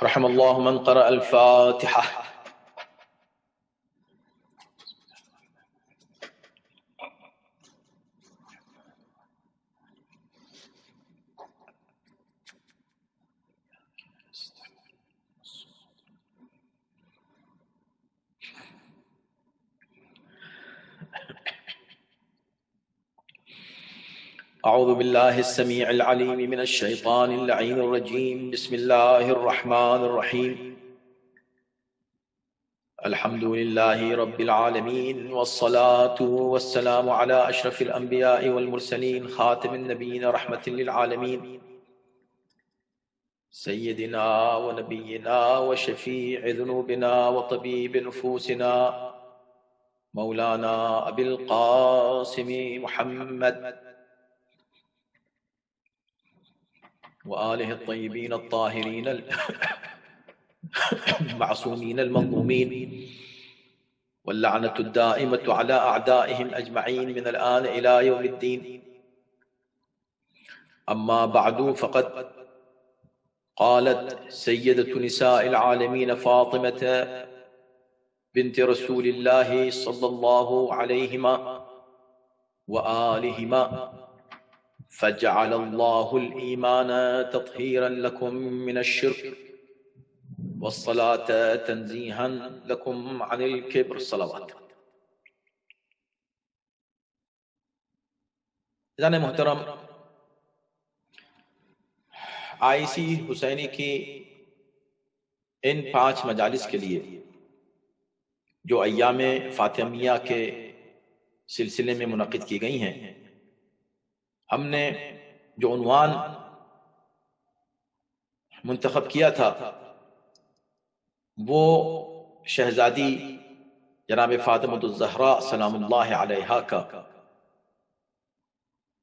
رحم الله من قرأ الفاتحة. أعوذ بالله السميع العليم من الشيطان اللعين الرجيم. بسم الله الرحمن الرحيم. الحمد لله رب العالمين، والصلاة والسلام على أشرف الأنبياء والمرسلين، خاتم النبيين، رحمة للعالمين، سيدنا ونبينا وشفيع ذنوبنا وطبيب نفوسنا مولانا أبي القاسم محمد وآله الطيبين الطاهرين المعصومين المظلومين، واللعنة الدائمة على أعدائهم أجمعين من الآن إلى يوم الدين. أما بعد، فقد قالت سيدة نساء العالمين فاطمة بنت رسول الله صلى الله عليهما وآلهما: فجعل الله الإيمان تطهيرا لكم من الشرك والصلاة تنزيها لكم عن الكبر. صلوات. جان محترم، IC حسینی کی ان 5 مجالس کے لیے جو ایام فاطمیہ کے سلسلے میں منعقد کی گئی ہیں، ہم نے جو عنوان منتخب کیا تھا وہ شہزادی جناب فاطمۃ الزہراء سلام اللہ علیہا کا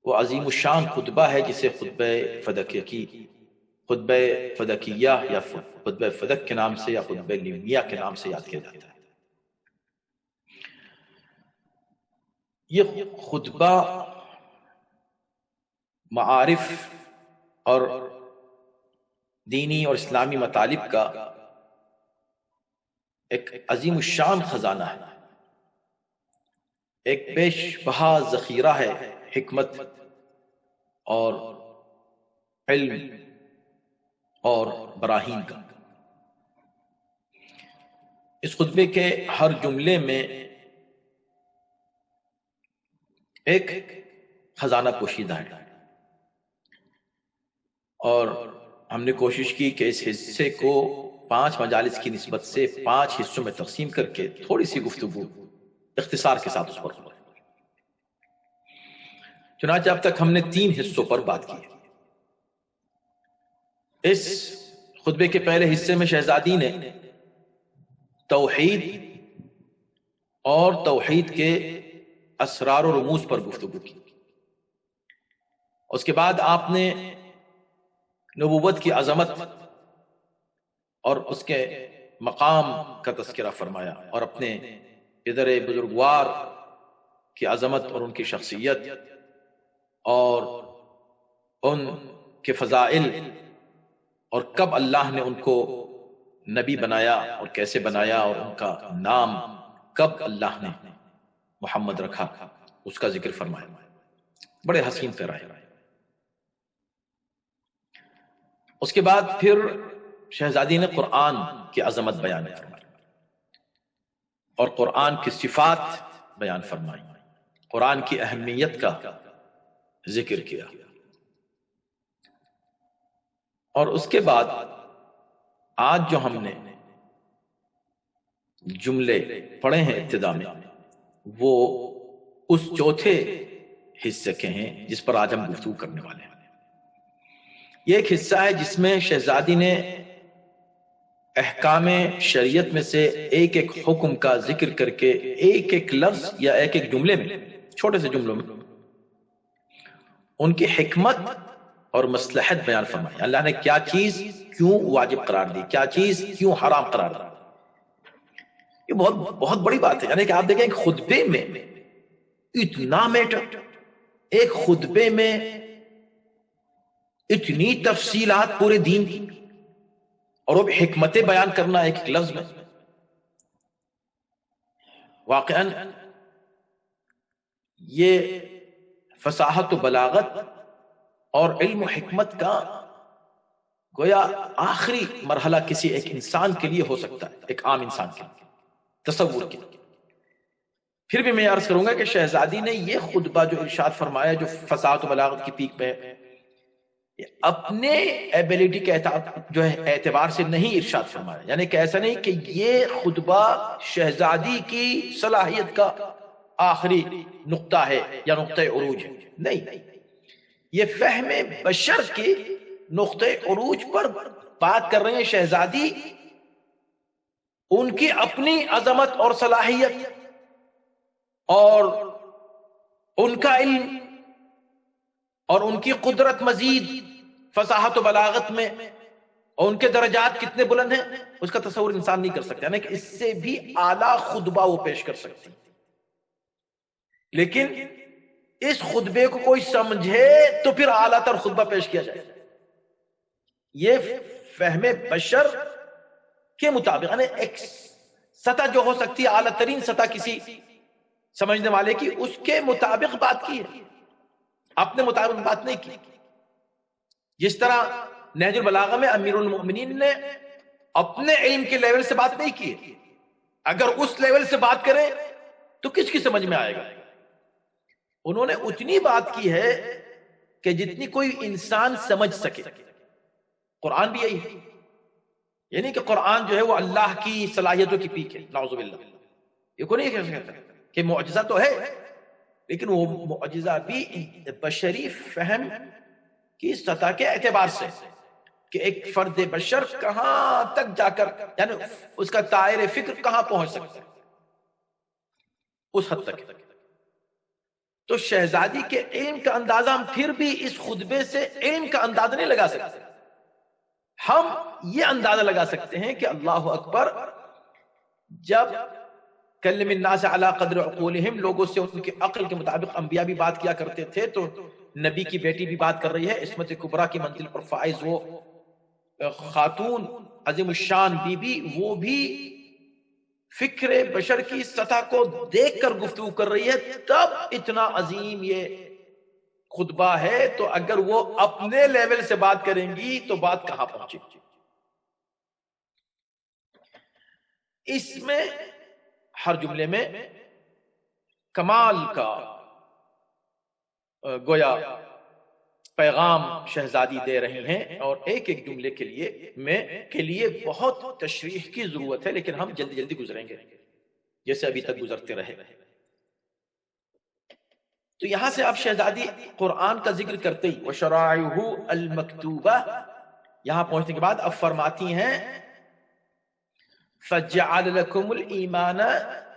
وہ عظیم الشان خطبہ ہے، جسے خطبہ فدکیہ یا خطبہ فدک کے نام سے یا خطبہ لیمیہ کے نام سے یاد کیا جاتا ہے. یہ خطبہ معارف اور دینی اور اسلامی مطالب کا ایک عظیم الشان خزانہ ہے، ایک بیش بہا ذخیرہ ہے حکمت اور علم اور براہین کا. اس خطبے کے ہر جملے میں ایک خزانہ پوشیدہ ہے، اور ہم نے کوشش کی کہ اس حصے کو 5 مجالس کی نسبت سے 5 حصوں میں تقسیم کر کے تھوڑی سی گفتگو اختصار کے ساتھ اس پر ہو. چنانچہ اب تک ہم نے 3 حصوں پر بات کی. اس خطبے کے پہلے حصے میں شہزادی نے توحید اور توحید کے اسرار و رموز پر گفتگو کی. اس کے بعد آپ نے نبوت کی عظمت اور اس کے مقام کا تذکرہ فرمایا، اور اپنے پدر بزرگوار کی عظمت اور ان کی شخصیت اور ان کے فضائل، اور کب اللہ نے ان کو نبی بنایا اور کیسے بنایا، اور ان کا نام کب اللہ نے محمد رکھا، اس کا ذکر فرمایا. بڑے حسین پیرائے. اس کے بعد پھر شہزادی نے قرآن کی عظمت بیان فرمائی اور قرآن کی صفات بیان فرمائی، قرآن کی اہمیت کا ذکر کیا. اور اس کے بعد آج جو ہم نے جملے پڑھے ہیں ابتدا میں، وہ اس چوتھے حصے کے ہیں جس پر آج ہم گفتگو کرنے والے ہیں. یہ ایک حصہ ہے جس میں شہزادی نے احکام شریعت میں سے ایک ایک حکم کا ذکر کر کے ایک ایک لفظ یا ایک ایک جملے میں، چھوٹے سے جملوں میں، ان کی حکمت اور مصلحت بیان فرمائی. اللہ نے کیا چیز کیوں واجب قرار دی، کیا چیز کیوں حرام قرار دی. یہ بہت بڑی بات ہے. یعنی کہ آپ دیکھیں ایک خطبے میں اتنا میٹر، ایک خطبے میں اتنی تفصیلات پورے دین کی، اور وہ حکمت بیان کرنا ایک لفظ میں، واقعاً یہ فصاحت و بلاغت اور علم و حکمت کا گویا آخری مرحلہ کسی ایک انسان کے لیے ہو سکتا ہے، ایک عام انسان کے لیے تصور کے لیے۔ پھر بھی میں عرض کروں گا کہ شہزادی نے یہ خطبہ جو ارشاد فرمایا، جو فصاحت و بلاغت کی پیک پہ ہے، اپنے ایبیلٹی کے جو ہے اعتبار سے نہیں ارشاد فرمایا، یعنی کہ ایسا نہیں کہ یہ خطبہ شہزادی کی صلاحیت کا آخری نقطہ ہے یا نقطہ عروج ہے، نہیں، یہ فہم بشر کے نقطہ عروج پر بات کر رہے ہیں شہزادی، ان کی اپنی عظمت اور صلاحیت اور ان کا علم اور ان کی قدرت مزید فصاحت و بلاغت میں، اور ان کے درجات کتنے بلند ہیں اس کا تصور انسان نہیں کر سکتا، یعنی کہ اس سے بھی اعلیٰ خطبہ وہ پیش کر سکتی، لیکن اس خطبے کو کوئی سمجھے تو پھر اعلیٰ تر خطبہ پیش کیا جائے۔ یہ فہم بشر کے مطابق، یعنی ایک سطح جو ہو سکتی ہے اعلیٰ ترین سطح کسی سمجھنے والے کی، اس کے مطابق بات کی ہے، اپنے مطابق بات نہیں کی۔ جس طرح نہج البلاغہ میں امیر المؤمنین نے اپنے علم کے لیول سے بات نہیں کی، اگر اس لیول سے بات کریں تو کس کی سمجھ میں آئے گا؟ انہوں نے اتنی بات کی ہے کہ جتنی کوئی انسان سمجھ سکے۔ قرآن بھی یہی ہے، یعنی کہ قرآن جو ہے وہ اللہ کی صلاحیتوں کی پیک ہے، نعوذ باللہ۔ یہ کوئی نہیں کہہ سکتا کہ معجزہ تو ہے، لیکن وہ معجزہ بھی بشری فہم کی سطح کے اعتبار سے، کہ ایک فرد بشر کہاں تک جا کر، یعنی اس کا دائرہ فکر کہاں پہنچ سکتا ہے، اس حد تک۔ تو شہزادی کے علم کا اندازہ ہم پھر بھی اس خطبے سے علم کا اندازہ نہیں لگا سکتے، ہم یہ اندازہ لگا سکتے ہیں کہ اللہ اکبر، جب کلم الناس علی قدر عقولہم، لوگوں سے ان کے عقل کے مطابق انبیاء بھی بات کیا کرتے تھے، تو نبی کی بیٹی بھی بات کر رہی ہے، عصمت کبریٰ کی منزل پر فائز وہ خاتون عظیم الشان بی بی، وہ بھی فکر بشر کی سطح کو دیکھ کر گفتگو کر رہی ہے، تب اتنا عظیم یہ خطبہ ہے، تو اگر وہ اپنے لیول سے بات کریں گی تو بات کہاں پہنچے گی؟ اس میں ہر جملے میں کمال کا گویا پیغام شہزادی دے رہی ہیں، اور ایک ایک جملے کے لیے بہت تشریح کی ضرورت ہے، لیکن ہم جلدی جلدی گزریں گے جیسے ابھی تک گزرتے رہے۔ تو یہاں سے آپ شہزادی قرآن کا ذکر کرتے ہی وَشَرَائِعُهُ الْمَكْتُوبَةِ، یہاں پہنچنے کے بعد اب فرماتی ہیں فَجَعَلَ لَكُمُ الْإِيمَانَ،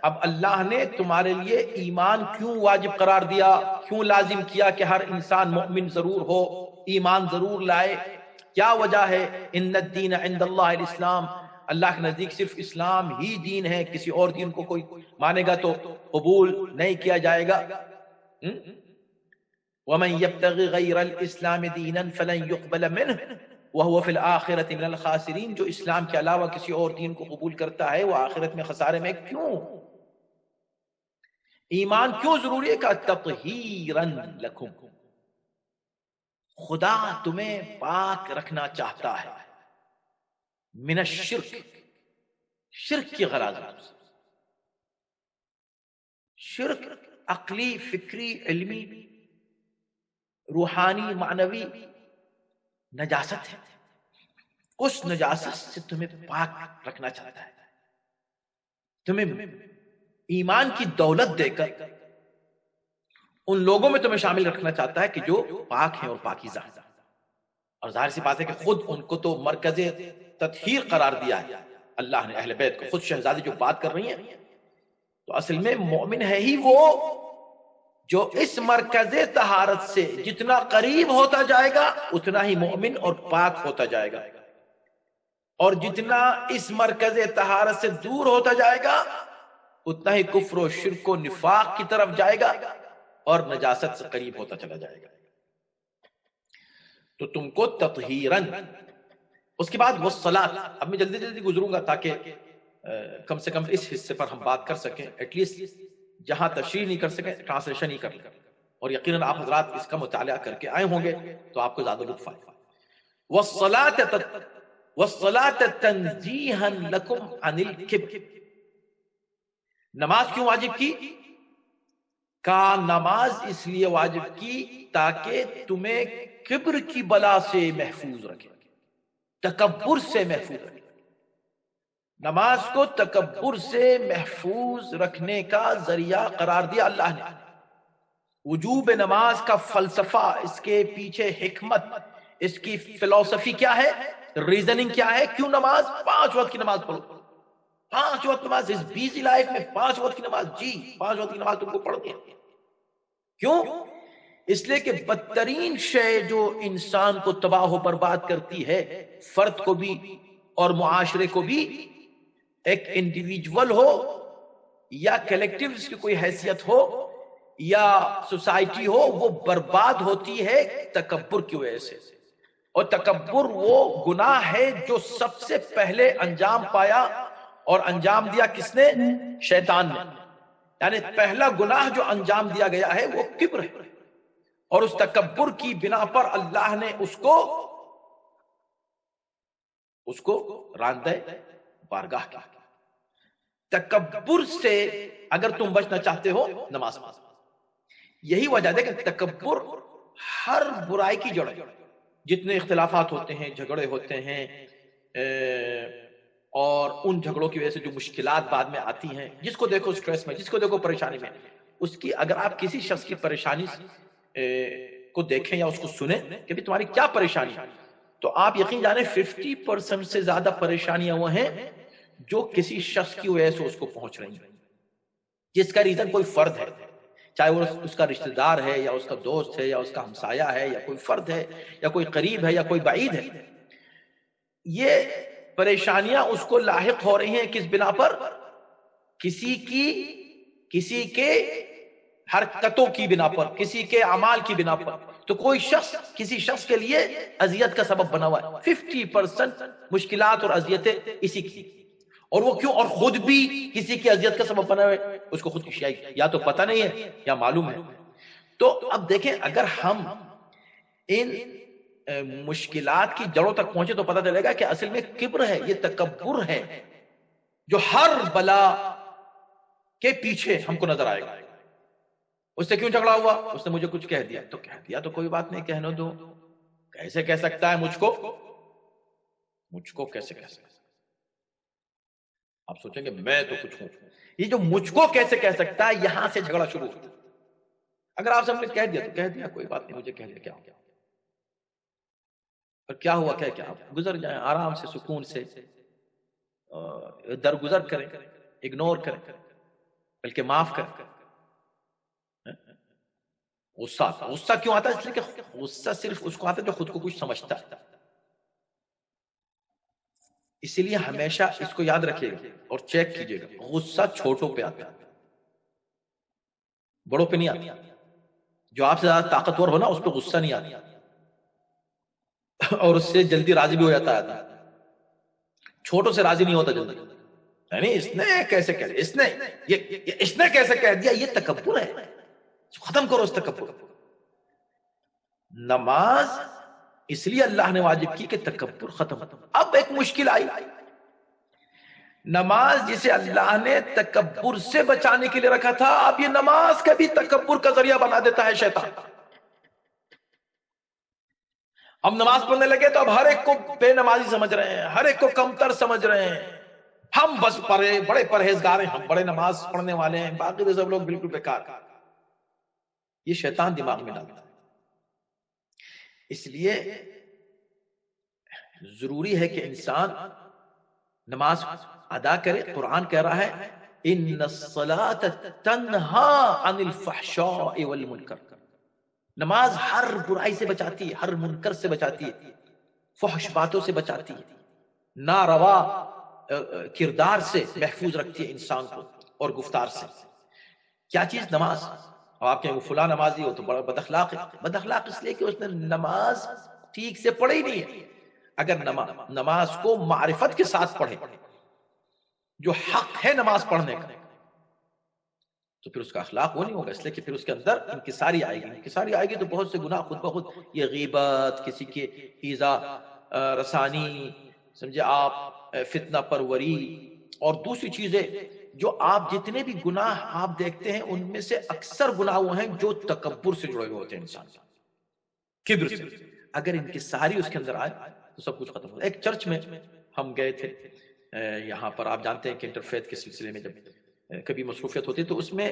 اب اللہ نے تمہارے لیے ایمان کیوں واجب قرار دیا، کیوں لازم کیا کہ ہر انسان مؤمن ضرور ہو، ایمان ضرور لائے؟ کیا وجہ ہے؟ ان الدین عند اللہ الاسلام، اللہ کے نزدیک صرف اسلام ہی دین ہے، کسی اور دین کو کوئی مانے گا تو قبول نہیں کیا جائے گا۔ وَمَن يَبْتَغِ غَيْرَ الْإِسْلَامِ دِينًا فَلَن يُقْبَلَ مِنْهُ وَهُوَ فِي الْآخِرَةِ مِنَ الْخَاسِرِينَ، جو اسلام کے علاوہ کسی اور دین کو قبول کرتا ہے وہ آخرت میں خسارے میں۔ کیوں ایمان کیوں ضروری ہے؟ کہ تطہیراً لکم، خدا تمہیں پاک رکھنا چاہتا ہے، من الشرک، شرک کی غرض، شرک عقلی، فکری، علمی، روحانی، معنوی نجاست ہے، اس نجاست سے تمہیں پاک رکھنا چاہتا ہے، تمہیں ایمان کی دولت دے کر ان لوگوں میں تمہیں شامل رکھنا چاہتا ہے کہ جو پاک ہیں اور پاکیزہ ہیں۔ اور ظاہر سی بات ہے کہ خود ان کو تو مرکز تطہیر قرار دیا ہے اللہ نے، اہل بیت کو۔ خود شہزادی جو بات کر رہی ہیں تو اصل میں مومن ہے ہی وہ جو اس مرکز طہارت سے جتنا قریب ہوتا جائے گا اتنا ہی مومن اور پاک ہوتا جائے گا، اور جتنا اس مرکز طہارت سے دور ہوتا جائے گا اتنا ہی کفر و شرک و نفاق کی طرف جائے گا اور نجاست سے قریب ہوتا چلا جائے گا۔ تو تم کو تطہیراً اس کے بعد والصلاۃ. اب میں جلدی جلدی گزروں گا تاکہ کم سے کم اس حصے پر ہم بات کر سکیں، ایٹ لیسٹ جہاں تشریح نہیں کر سکیں ٹرانسلیشن ہی کر لیں، اور یقیناً آپ حضرات اس کا مطالعہ کر کے آئے ہوں گے تو آپ کو زیادہ لطف آئے گا. والصلاۃ تنزیہا لکم عن الکبر. نماز کیوں واجب کی؟ نماز اس لیے واجب کی تاکہ تمہیں کبر کی بلا سے محفوظ رکھے، تکبر سے محفوظ رکھے. نماز کو تکبر سے محفوظ رکھنے کا ذریعہ قرار دیا اللہ نے. وجوب نماز کا فلسفہ، اس کے پیچھے حکمت، اس کی فلسفی کیا ہے، ریزننگ کیا ہے، کیوں نماز؟ 5 وقت کی نماز پڑھو. 5 وقت نماز، اس بیزی لائف میں 5 وقت کی نماز، جی 5 وقت کی نماز تم کو پڑھنی ہے. کیوں؟ اس لیے کہ بدترین شے جو انسان کو تباہ و برباد کرتی ہے، فرد کو بھی اور معاشرے کو بھی، ایک انڈیویجول ہو یا کلیکٹیوز کی کوئی حیثیت ہو یا سوسائٹی ہو، وہ برباد ہوتی ہے تکبر کی وجہ سے. اور تکبر وہ گناہ ہے جو سب سے پہلے انجام پایا اور انجام دیا کس نے؟ شیطان نے. یعنی پہلا گناہ جو انجام دیا گیا ہے وہ کبر ہے، اور اس تکبر کی بنا پر اللہ نے اس کو راندہ بارگاہ کیا. تکبر سے اگر تم بچنا چاہتے ہو نماز پڑھو. یہی وجہ ہے کہ تکبر ہر برائی کی جڑ ہے. جتنے اختلافات ہوتے ہیں، جھگڑے ہوتے ہیں، اور ان جھگڑوں کی وجہ سے جو مشکلات بعد میں آتی ہیں، جس کو دیکھو سٹریس میں، جس کو دیکھو پریشانی میں، اس کی اگر آپ کسی شخص کی پریشانی کو دیکھیں یا اس کو سنیں کہ بھی تمہاری کیا پریشانی، تو آپ یقین جانیں 50% سے زیادہ پریشانیاں وہ ہیں جو کسی شخص کی وجہ سے اس کو پہنچ رہی ہیں، جس کا ریزن کوئی فرد ہے، چاہے وہ اس کا رشتہ دار ہے یا اس کا دوست ہے یا اس کا ہمسایہ ہے یا کوئی فرد ہے یا کوئی قریب ہے یا کوئی بعید ہے. یہ پریشانیاں اس کو لاحق ہو رہی ہیں کس بنا پر؟ کسی کے حرکتوں کی بنا پر، کسی کے اعمال کی بنا پر. تو کوئی شخص کسی شخص کے لیے اذیت کا سبب بنا ہوا ہے. 50% مشکلات اور اذیتیں اسی کی. اور وہ کیوں؟ اور خود بھی کسی کی اذیت کا سبب بنا ہوا ہے. اس کو خود کی شیائی یا تو پتہ نہیں ہے یا معلوم ہے. تو اب دیکھیں، اگر ہم ان مشکلات کی جڑوں تک پہنچے تو پتہ چلے گا کہ اصل میں کبر ہے، یہ تکبر ہے جو ہر بلا کے پیچھے ہم کو نظر آئے گا. اس سے کیوں جھگڑا ہوا؟ اس نے مجھے کچھ کہہ دیا. تو کہہ دیا تو کوئی بات نہیں، کہنے دو. کیسے کہہ سکتا ہے مجھ کو کیسے کہہ سکتا ہے؟ آپ سوچیں گے میں تو کچھ ہوں. یہ جو مجھ کو کیسے کہہ سکتا ہے، یہاں سے جھگڑا شروع ہوتا ہے. اگر آپ سب نے کہہ دیا تو کہہ دیا، کوئی بات نہیں، مجھے کہہ دیا، کیا ہو گیا؟ اور کیا ہوا؟ کیا آپ گزر جائیں آرام سے، سکون سے درگزر کریں، اگنور کریں، بلکہ معاف کریں. غصہ کیوں آتا ہے؟ اس لیے کہ غصہ صرف اس کو آتا ہے جو خود کو کچھ سمجھتا ہے. اسی لیے ہمیشہ اس کو یاد رکھیے گا اور چیک کیجیے گا، غصہ چھوٹوں پہ آتا ہے، بڑوں پہ نہیں آتا. جو آپ سے زیادہ طاقتور ہو نا، اس پہ غصہ نہیں آتا اور اس سے جلدی راضی بھی ہو جاتا ہے. چھوٹوں سے راضی نہیں ہوتا جلدی. یعنی اس نے کیسے کہہ دیا، اس نے کیسے کہہ دیا، یہ تکبر ہے. ختم کرو اس تکبر. نماز اس لیے اللہ نے واجب کی کہ تکبر ختم. اب ایک مشکل آئی، نماز جسے اللہ نے تکبر سے بچانے کے لیے رکھا تھا، اب یہ نماز کا بھی تکبر کا ذریعہ بنا دیتا ہے شیطان. اب نماز پڑھنے لگے تو اب ہر ایک کو بے نمازی سمجھ رہے ہیں، ہر ایک کو کمتر سمجھ رہے ہیں. ہم بس بڑے پرہیزگار ہیں، ہم بڑے نماز پڑھنے والے ہیں، باقی تو سب لوگ بالکل بیکار. یہ شیطان دماغ میں ڈالتا ہے. اس لیے ضروری ہے کہ انسان نماز ادا کرے. قرآن کہہ رہا ہے ان الصلاة تنہا عن الفحشاء والمنکر. نماز ہر برائی سے بچاتی ہے، ہر منکر سے بچاتی ہے، فحش باتوں سے بچاتی ہے، ناروا کردار سے محفوظ رکھتی ہے انسان کو اور گفتار سے. کیا چیز؟ نماز. اور آپ کہیں وہ فلاں نمازی ہو تو بڑا بد اخلاق ہے. بد اخلاق اس لیے کہ اس نے نماز ٹھیک سے پڑھی نہیں ہے. اگر نماز کو معرفت کے ساتھ پڑھے، جو حق ہے نماز پڑھنے کا، تو پھر اس کا اخلاق وہ نہیں ہوگا، اس لیے کہ پھر اس کے اندر انکساری آئے گی. انکساری آئے گی تو بہت سے گناہ خود بخود، یہ غیبت، کسی کے ایذا رسانی، سمجھے آپ، فتنہ پروری، اور دوسری چیزیں جو آپ جتنے بھی گناہ آپ دیکھتے ہیں ان میں سے اکثر گناہ وہ ہیں جو تکبر سے جڑے ہوئے ہوتے ہیں، انسان کبر سے. اگر انکساری اس کے اندر آئے تو سب کچھ ختم ہوتا ہے. ایک چرچ میں ہم گئے تھے، یہاں پر آپ جانتے ہیں کہ انٹرفیتھ کے سلسلے میں جب کبھی مصروفیت ہوتی تو اس میں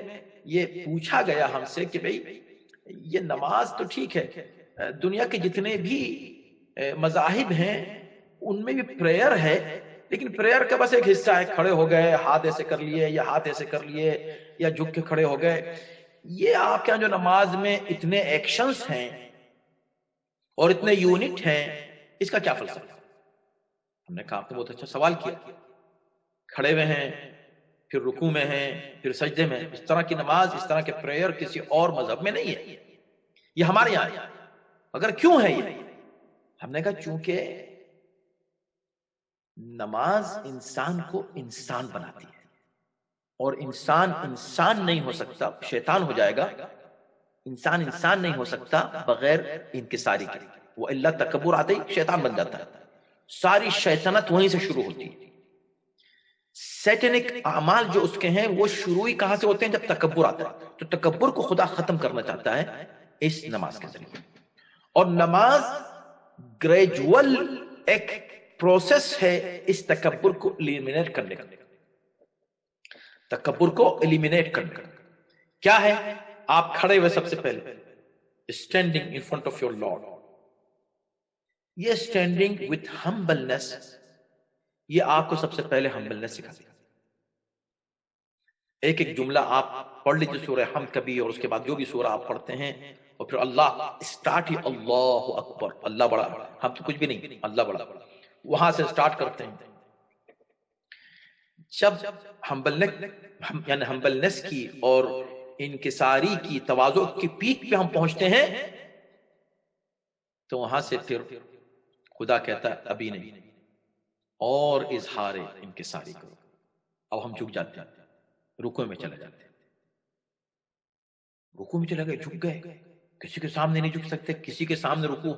یہ پوچھا گیا ہم سے کہ بھئی یہ نماز تو ٹھیک ہے، دنیا کے جتنے بھی مذاہب ہیں ان میں بھی پریئر ہے، لیکن پریئر کا بس ایک حصہ ہے، کھڑے ہو گئے ہاتھ ایسے کر لیے یا ہاتھ ایسے کر لیے یا جھک کے کھڑے ہو گئے. یہ آپ کے یہاں جو نماز میں اتنے ایکشنز ہیں اور اتنے یونٹ ہیں، اس کا کیا فلسفہ؟ ہم نے کہا آپ نے بہت اچھا سوال کیا. کھڑے ہوئے ہیں، پھر رکوع میں ہیں، پھر سجدے میں. اس طرح کی نماز، اس طرح کے پریئر کسی اور مذہب میں نہیں ہے، یہ ہمارے یہاں ہے. مگر کیوں ہے یہ؟ ہم نے کہا چونکہ نماز انسان کو انسان بناتی ہے، اور انسان انسان نہیں ہو سکتا، شیطان ہو جائے گا. انسان انسان نہیں ہو سکتا بغیر انکساری کے. وہ اللہ تکبر آتے ہی شیطان بن جاتا ہے. ساری شیطنت وہیں سے شروع ہوتی ہے. سیٹنک اعمال جو اس کے ہیں وہ شروع ہی کہاں سے ہوتے ہیں؟ جب تکبر آتا ہے. تو تکبر کو خدا ختم کرنا چاہتا ہے اس نماز کے ذریعے. اور نماز گریجول ایک پروسیس ہے اس تکبر کو ایلیمینیٹ کرنے کا. تکبر کو ایلیمینیٹ کرنے کا کیا ہے؟ آپ کھڑے ہوئے سب سے پہلے standing in front of your lord. یہ اسٹینڈنگ وتھ ہمبلنس، یہ آپ کو سب سے پہلے ہمبلنس سکھاتی ہے. ایک ایک جملہ آپ پڑھ لیجیے سورہ حمد کبھی، اور اس کے بعد جو بھی سورہ آپ پڑھتے ہیں، اور پھر اللہ اسٹارٹ ہی اللہ اکبر، اللہ بڑا، ہم تو کچھ بھی نہیں، اللہ بڑا، وہاں سے اسٹارٹ کرتے ہیں. جب ہمبلنس کی اور انکساری کی، تواضع کی پیک پہ ہم پہنچتے ہیں، تو وہاں سے پھر خدا کہتا ہے ابھی نہیں، اور اظہار انکساری کرو. اب ہم جھک جاتے ہیں، رکوع میں چلے جاتے ہیں. رکوع میں چلے گئے، جھک گئے. کسی کے سامنے نہیں جھک سکتے، کسی کے سامنے رکوع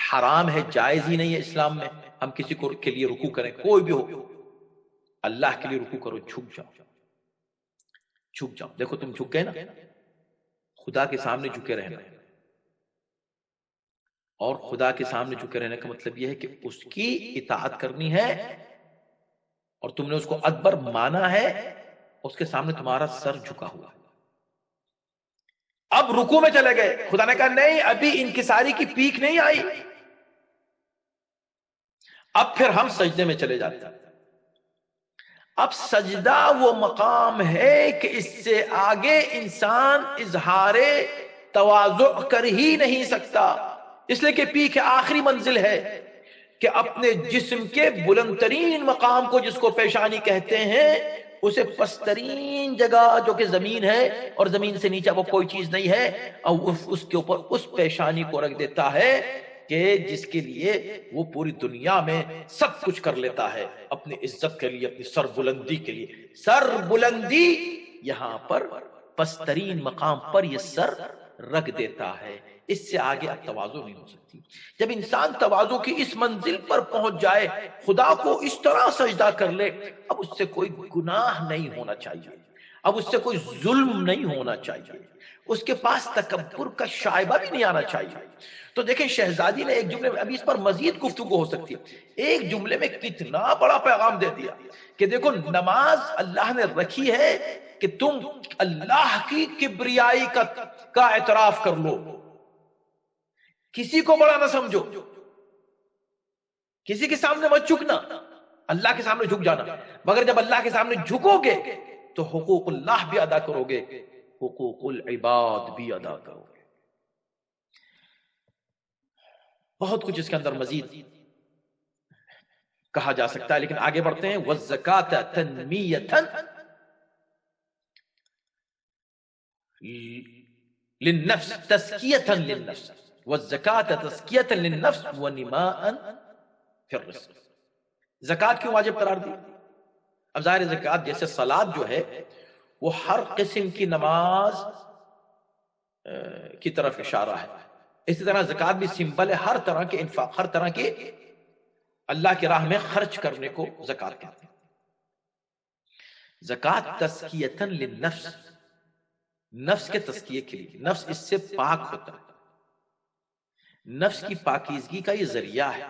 حرام ہے، جائز ہی نہیں ہے اسلام میں. ہم کسی کو کے لیے رکوع کریں، کوئی بھی ہو، اللہ کے لیے رکوع کرو، جھک جاؤ، جھک جاؤ. دیکھو تم جھک گئے نا، خدا کے سامنے جھکے رہنا ہے. اور خدا کے سامنے جھکے رہنے کا مطلب یہ ہے کہ اس کی اطاعت کرنی ہے، اور تم نے اس کو اکبر مانا ہے، اس کے سامنے تمہارا سر جھکا ہوا ہے. اب رکوع میں چلے گئے، خدا نے کہا نہیں ابھی انکساری کی پیک نہیں آئی. اب پھر ہم سجدے میں چلے جاتے ہیں. اب سجدہ وہ مقام ہے کہ اس سے آگے انسان اظہار تواضع کر ہی نہیں سکتا، اس لیے کہ پیک آخری منزل ہے کہ اپنے جسم کے بلند ترین مقام کو، جس کو پیشانی کہتے ہیں، اسے پسترین جگہ جو کہ زمین ہے، اور زمین سے نیچے وہ کوئی چیز نہیں ہے، اور اس کے اوپر اس پیشانی کو رکھ دیتا ہے کہ جس کے لیے وہ پوری دنیا میں سب کچھ کر لیتا ہے، اپنی عزت کے لیے، اپنی سر بلندی کے لیے. سر بلندی یہاں پر پسترین مقام پر یہ سر رکھ دیتا ہے. اس سے آگے اب تواضع نہیں ہو سکتی. جب انسان تواضع کی اس منزل پر پہنچ جائے، خدا کو اس طرح سجدہ کر لے، اب اس سے کوئی گناہ نہیں ہونا چاہیے، اب اس سے کوئی ظلم نہیں ہونا چاہیے، اس کے پاس تکبر کا شائبہ بھی نہیں آنا چاہیے. تو دیکھیں شہزادی نے ایک جملے میں، ابھی اس پر مزید گفتگو ہو سکتی ہے، ایک جملے میں کتنا بڑا پیغام دے دیا کہ دیکھو نماز اللہ نے رکھی ہے کہ تم اللہ کی کبریائی کا اعتراف کر لو. کسی کو بڑا نہ سمجھو، کسی کے سامنے مت جھکنا، اللہ کے سامنے جھک جانا. مگر جب اللہ کے سامنے جھکو گے تو حقوق اللہ بھی ادا کرو گے، حقوق العباد بھی ادا کرو گے. بہت کچھ اس کے اندر مزید کہا جا سکتا ہے، لیکن آگے بڑھتے ہیں. وَالزَّكَاةَ تَنْمِيَةً لِلنَّفْسِ تَزْكِيَةً لِلنَّفْسِ وَالزَّكَاةَ تَزْكِيَةً لِلنَّفْسِ وَنِمَاءً فی الرزق. زکوٰۃ کیوں واجب قرار دی؟ اب ظاہر زکوٰۃ جیسے صلاۃ جو ہے وہ ہر قسم کی نماز کی طرف اشارہ ہے، اسی طرح زکوٰۃ بھی سمبل ہے ہر طرح کے انفاق، ہر طرح کے اللہ کی راہ میں خرچ کرنے کو زکوٰۃ کہتے ہیں. زکوٰۃ تزکیۃ للنفس، نفس کے تزکیے کے لیے، نفس اس سے پاک ہوتا ہے. نفس کی پاکیزگی کا یہ ذریعہ ہے.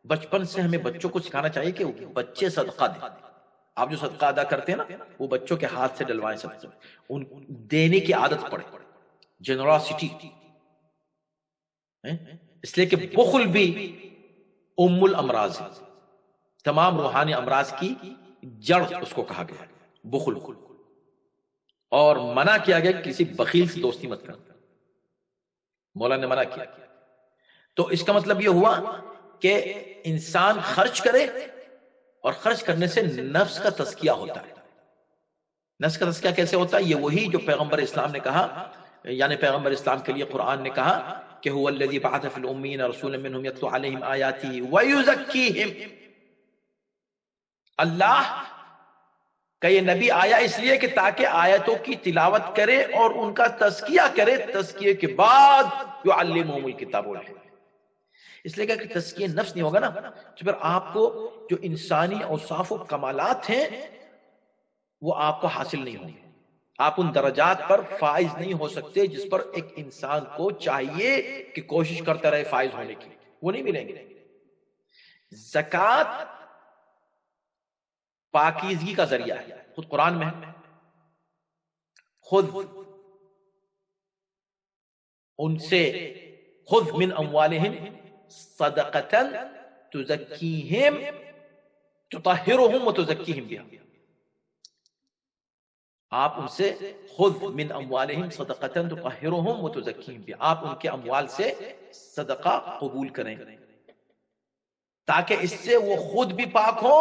بچپن سے ہمیں بچوں کو سکھانا چاہیے کہ بچے صدقہ دیں. آپ جو صدقہ ادا کرتے ہیں نا وہ بچوں کے ہاتھ سے ڈلوائیں، صدقہ ان دینے کی عادت پڑے، جنراسٹی. اس لیے کہ بخل بھی ام الامراض ہے، تمام روحانی امراض کی جڑ اس کو کہا گیا بخل، اور منع کیا گیا کسی بخیل سے دوستی مت کرنا. مولا نے منع کیا. تو اس کا مطلب یہ ہوا کہ انسان خرچ کرے، اور خرچ کرنے سے نفس کا تزکیہ ہوتا ہے. نفس کا تزکیہ کیسے ہوتا ہے؟ یہ وہی جو پیغمبر اسلام نے کہا، یعنی پیغمبر اسلام کے لیے قرآن نے کہا کہ هو الذی بعث فی الامین رسولا منہم یتلو علیہم آیاتہ ویزکیہم. اللہ کا یہ نبی آیا اس لیے کہ تاکہ آیتوں کی تلاوت کرے اور ان کا تزکیہ کرے، تزکیے کے بعد یعلمہم الکتاب والحکمہ. اس لیے کہ تزکیہ نفس نہیں ہوگا نا تو پھر آپ کو جو انسانی اوصاف و کمالات ہیں وہ آپ کو حاصل نہیں ہوں گے. آپ ان درجات پر فائز نہیں ہو سکتے جس پر ایک انسان کو چاہیے کہ کوشش کرتا رہے فائز ہونے کی، وہ نہیں ملیں گے. زکوٰۃ پاکیزگی کا ذریعہ ہے. خود قرآن میں ہے، خود ان سے خذ من اموالہم صدقۃ تزکیہم تطہرہم وتزکیہم بہا. آپ ان سے خذ من اموالہم صدقۃ تطہرہم وتزکیہم بہا، آپ ان کے اموال سے صدقہ قبول کریں تاکہ اس سے وہ خود بھی پاک ہو،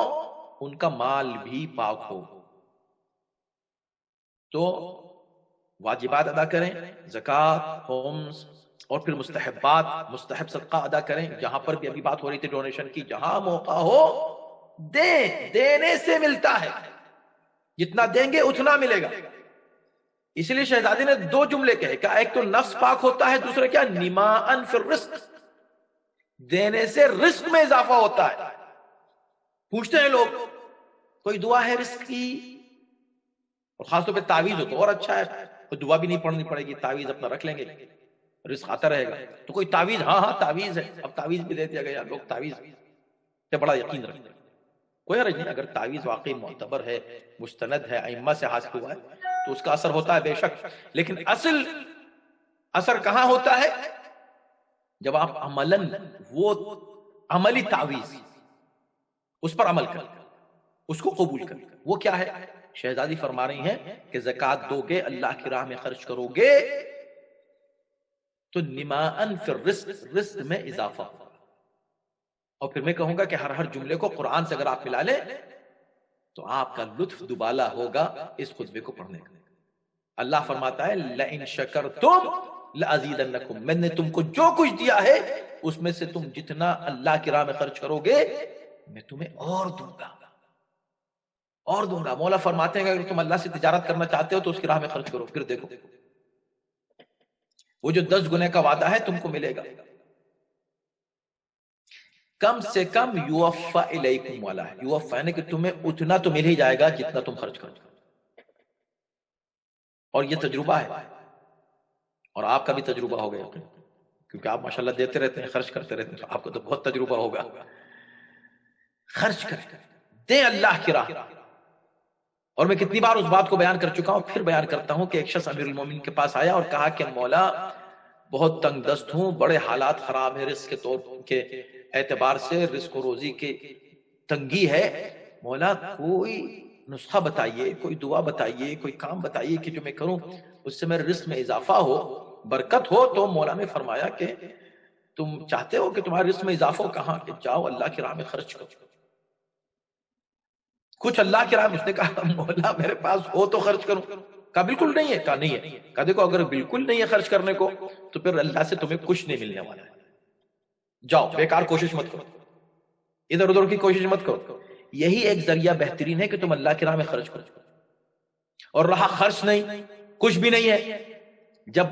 ان کا مال بھی پاک ہو. تو واجبات ادا کریں، زکوٰۃ، خمس، اور پھر مستحبات، مستحب صدقہ ادا کریں. جہاں پر بھی ابھی بات ہو رہی تھی ڈونیشن کی، جہاں موقع ہو دیں، دینے سے ملتا ہے، جتنا دیں گے اتنا ملے گا. اس لیے شہزادی نے دو جملے کہے کہ ایک تو نفس پاک ہوتا ہے، دوسرا کیا؟ نماءً فی الرزق، دینے سے رزق میں اضافہ ہوتا ہے. پوچھتے ہیں لوگ کوئی دعا ہے رزق کی، اور خاص طور پہ تعویذ ہو تو اور اچھا ہے، کوئی دعا بھی نہیں پڑھنی پڑے گی، تعویذ اپنا رکھ لیں گے، رزق آتا رہے گا. تو کوئی تعویذ، ہاں تعویذ ہے، اب تعویذ بھی دے دیا گیا. لوگ تعویذ پہ بڑا یقین رکھتے ہیں، کوئی حرج نہیں. اگر تعویذ واقعی معتبر ہے، مستند ہے، ائمہ سے حاصل ہوا ہے تو اس کا اثر ہوتا ہے بے شک. لیکن اصل اثر کہاں ہوتا ہے؟ جب آپ عملاً وہ عملی تعویذ اس پر عمل کریں، اس کو قبول کریں. وہ کیا ہے؟ شہزادی فرما رہی ہیں کہ زکوٰۃ دو گے، اللہ کی راہ میں خرچ کرو گے تو نماءً فی الرزق، رزق میں اضافہ ہوگا. اور پھر میں کہوں گا کہ ہر جملے کو قرآن سے اگر آپ ملا لیں تو آپ کا لطف دوبالا ہوگا اس خطبے کو پڑھنے کا. اللہ فرماتا ہے لَإِن شَكَرْتُمْ لَأَزِيدَنَّكُمْ، میں نے تم کو جو کچھ دیا ہے اس میں سے تم جتنا اللہ کی راہ میں خرچ کرو گے میں تمہیں اور دوں گا، اور دوں گا. مولا فرماتے ہیں کہ اگر تم اللہ سے تجارت کرنا چاہتے ہو تو اس کی راہ میں خرچ کرو، پھر دیکھو وہ جو 10 گنے کا وعدہ ہے تم کو ملے گا. کم سے کم یوفا الیکم والا ہے، یوفا یعنی کہ تمہیں اتنا تو مل ہی جائے گا جتنا تم خرچ کرو. اور یہ تجربہ ہے، اور آپ کا بھی تجربہ ہو گیا کیونکہ آپ ماشاءاللہ دیتے رہتے ہیں، خرچ کرتے رہتے ہیں، تو آپ کو تو بہت تجربہ ہوگا. خرچ کریں، دیں اللہ کی راہ. اور میں کتنی بار اس بات کو بیان کر چکا ہوں، پھر بیان کرتا ہوں کہ ایک شخص امیر المومنین کے پاس آیا اور کہا کہ مولا بہت تنگ دست ہوں، بڑے حالات خراب ہیں، رزق کے طور کے اعتبار سے رزق و روزی کی تنگی ہے، مولا کوئی نسخہ بتائیے، کوئی دعا بتائیے، کوئی کام بتائیے کہ جو میں کروں اس سے میرے رزق میں اضافہ ہو، برکت ہو. تو مولا نے فرمایا کہ تم چاہتے ہو کہ تمہارے رزق میں اضافہ ہو، کہاں کہ جاؤ اللہ کی راہ میں خرچ کرو کچھ اللہ کی راہ میں. اس نے کہا مولا میرے پاس ہو تو خرچ کروں. کہا بالکل نہیں ہے. کہا نہیں ہے. کہا دیکھو اگر بالکل نہیں ہے خرچ کرنے کو تو پھر اللہ سے تمہیں کچھ نہیں ملنے والا ہے، جاؤ بیکار کوشش مت کرو. ادھر ادھر کی کوشش مت کرو. یہی ایک ذریعہ بہترین ہے کہ تم اللہ کی راہ میں خرچ کرو. اور رہا خرچ نہیں، کچھ بھی نہیں ہے. جب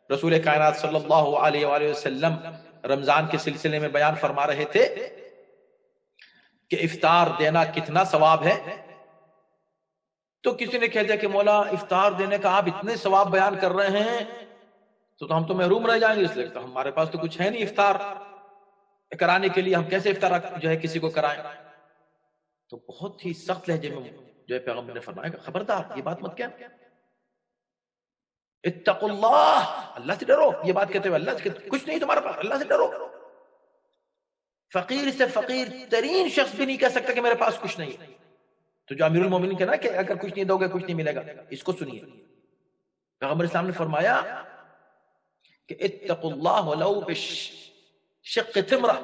رسول کائنات صلی اللہ علیہ وآلہ وسلم رمضان کے سلسلے میں بیان فرما رہے تھے کہ افطار دینا کتنا ثواب ہے، تو کسی نے کہہ دیا کہ مولا افطار دینے کا آپ اتنے ثواب بیان کر رہے ہیں تو ہم تو محروم رہ جائیں گے، اس لیے تو ہمارے پاس تو کچھ ہے نہیں افطار کرانے کے لیے، ہم کیسے افطار جو ہے کسی کو کرائیں. تو بہت ہی سخت لہجے میں جو ہے پیغمبر نے فرمایا کہ خبردار یہ بات مت کہنا، اتقوا اللہ، اللہ سے ڈرو. یہ بات کہتے ہوئے اللہ سے کچھ نہیں تمہارے پاس، اللہ سے ڈرو. فقیر سے فقیر ترین شخص بھی نہیں کہہ سکتا کہ میرے پاس کچھ نہیں. تو جو امیر المومنین کہنا کہ اگر کچھ نہیں دو گے کچھ نہیں ملے گا، اس کو سنیے. پیغمبر اسلام نے فرمایا کہ اتقوا اللہ ولو بشق تمرہ،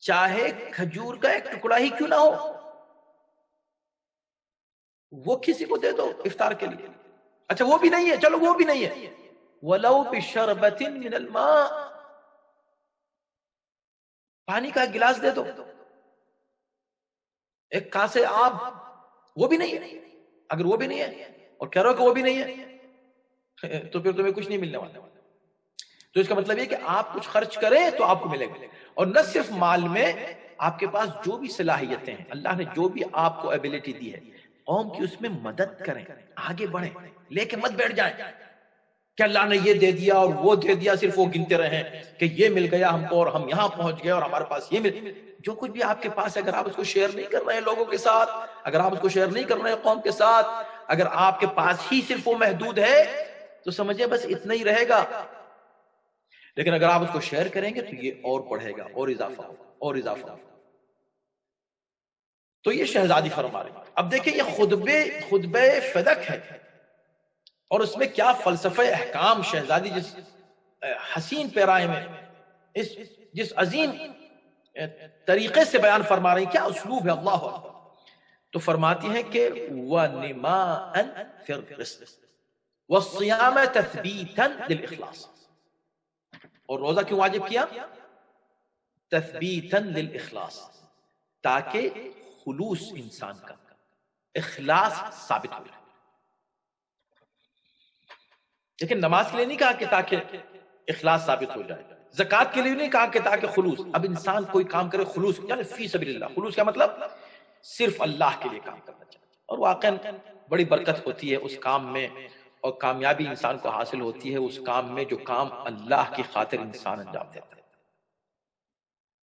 چاہے کھجور کا ایک ٹکڑا ہی کیوں نہ ہو وہ کسی کو دے دو افطار کے لیے. اچھا وہ بھی نہیں ہے، چلو وہ بھی نہیں ہے، ولو بشربۃ من الماء، پانی کا ایک گلاس دے دو، ایک کاسے آب، وہ بھی نہیں ہے. اگر وہ بھی نہیں ہے اور کہہ رہے ہو کہ وہ بھی نہیں ہے تو پھر تمہیں کچھ نہیں ملنے والا. تو اس کا مطلب یہ کہ آپ کچھ خرچ کریں تو آپ کو ملے گا. اور نہ صرف مال میں، آپ کے پاس جو بھی صلاحیتیں ہیں، اللہ نے جو بھی آپ کو ایبیلٹی دی ہے، قوم کی اس میں مدد کریں، آگے بڑھیں. لے کے مت بیٹھ جائیں کہ اللہ نے یہ دے دیا اور وہ دے دیا، صرف وہ گنتے رہیں کہ یہ مل گیا ہم کو اور ہم یہاں پہنچ گئے اور ہمارے پاس یہ مل. جو کچھ بھی آپ کے پاس ہے اگر آپ اس کو شیئر نہیں کر رہے ہیں لوگوں کے ساتھ، اگر آپ اس کو شیئر نہیں کر رہے ہیں قوم کے ساتھ، اگر آپ کے پاس ہی صرف وہ محدود ہے تو سمجھے بس اتنا ہی رہے گا. لیکن اگر آپ اس کو شیئر کریں گے تو یہ اور بڑھے گا، اور اضافہ ہوگا، اور اضافہ ہوگا. تو یہ شہزادی فرما رہے ہیں. اب دیکھیں یہ خطبہ فدق ہے اور اس میں کیا فلسفہ احکام شہزادی جس حسین پیرائے میں جس عظیم طریقے سے بیان فرما رہی ہیں، کیا اسلوب ہے. اللہ اکبر. تو فرماتی ہیں کہ وَنِمَاءً فِي الرِّزْقِ وَالصِّيَامَ تَثْبِيتًا لِلْإِخْلَاصِ. اور روزہ کیوں واجب کیا؟ تثبیتاً للإخلاص، تاکہ خلوص انسان کا، اخلاص ثابت ہو جائے. لیکن نماز کے لیے نہیں کہا کہ تاکہ اخلاص ثابت ہو جائے، زکوٰۃ کے لیے نہیں کہا کہ تاکہ خلوص. اب انسان کوئی کام کرے خلوص یعنی فی سبیل اللہ. خلوص کیا مطلب؟ صرف اللہ کے لیے کام کرنا چاہیے. اور واقعاً بڑی برکت ہوتی ہے اس کام میں، اور کامیابی انسان کو حاصل ہوتی ہے اس کام میں جو کام اللہ کی خاطر انسان انجام دیتا ہے.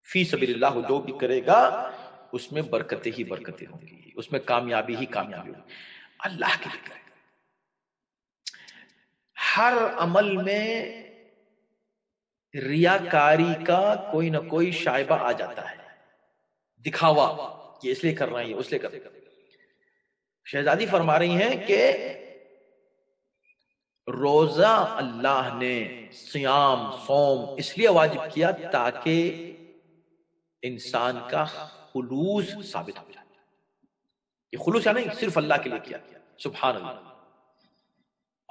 فی سبیل اللہ جو بھی کرے گا اس میں برکتیں ہی برکتیں ہوں گی، اس میں کامیابی ہی کامیابی ہوگی. اللہ کے لیے کرے گا. ہر عمل میں ریاکاری کا کوئی نہ کوئی شائبہ آ جاتا ہے، دکھاوا، یہ اس لیے کر رہے ہیں، یہ اس لیے کر رہے ہیں. شہزادی فرما رہی ہیں کہ روزہ اللہ نے صیام صوم اس لیے واجب کیا تاکہ انسان کا خلوص ثابت ہو جائے. یہ خلوص ہے نہیں، صرف اللہ کے لیے کیا. سبحان اللہ.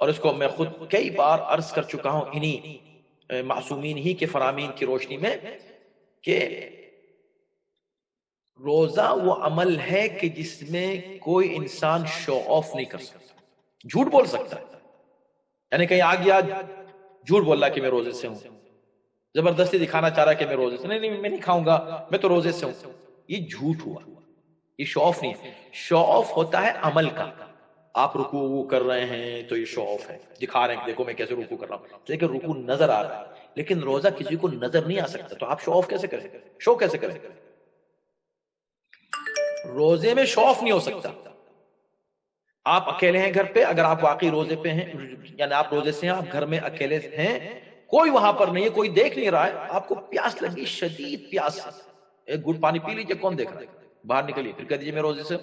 اور اس کو میں خود کئی بار عرض کر چکا ہوں انہی معصومین ہی کے فرامین کی روشنی میں کہ روزہ وہ عمل ہے کہ جس میں کوئی انسان شو آف نہیں کر سکتا، جھوٹ بول سکتا ہے. یعنی کہیں آ گیا جھوٹ بول رہا کہ میں روزے سے ہوں، زبردستی دکھانا چاہ رہا کہ میں روزے سے نہیں، میں نہیں کھاؤں گا، میں تو روزے سے ہوں. یہ جھوٹ ہوا، یہ شو آف نہیں ہے. شو آف ہوتا ہے عمل کا. آپ رکوع کر رہے ہیں تو یہ شو آف ہے، دکھا رہے ہیں دیکھو میں کیسے رکوع کر رہا ہوں، لیکن رکوع نظر آ رہا ہے. لیکن روزہ کسی کو نظر نہیں آ سکتا، تو آپ شو آف کیسے کریں، شو کیسے کریں؟ روزے میں شو آف نہیں ہو سکتا. آپ اکیلے ہیں گھر پہ، اگر آپ واقعی روزے پہ ہیں، یعنی آپ روزے سے ہیں، آپ گھر میں اکیلے ہیں، کوئی وہاں پر نہیں ہے، کوئی دیکھ نہیں رہا ہے، آپ کو پیاس لگی، شدید پیاس، ایک گھٹ پانی پی لیجیے، کون دیکھ رہا ہے؟ باہر نکلیے، پھر کہہ دیجیے میں روزے سے.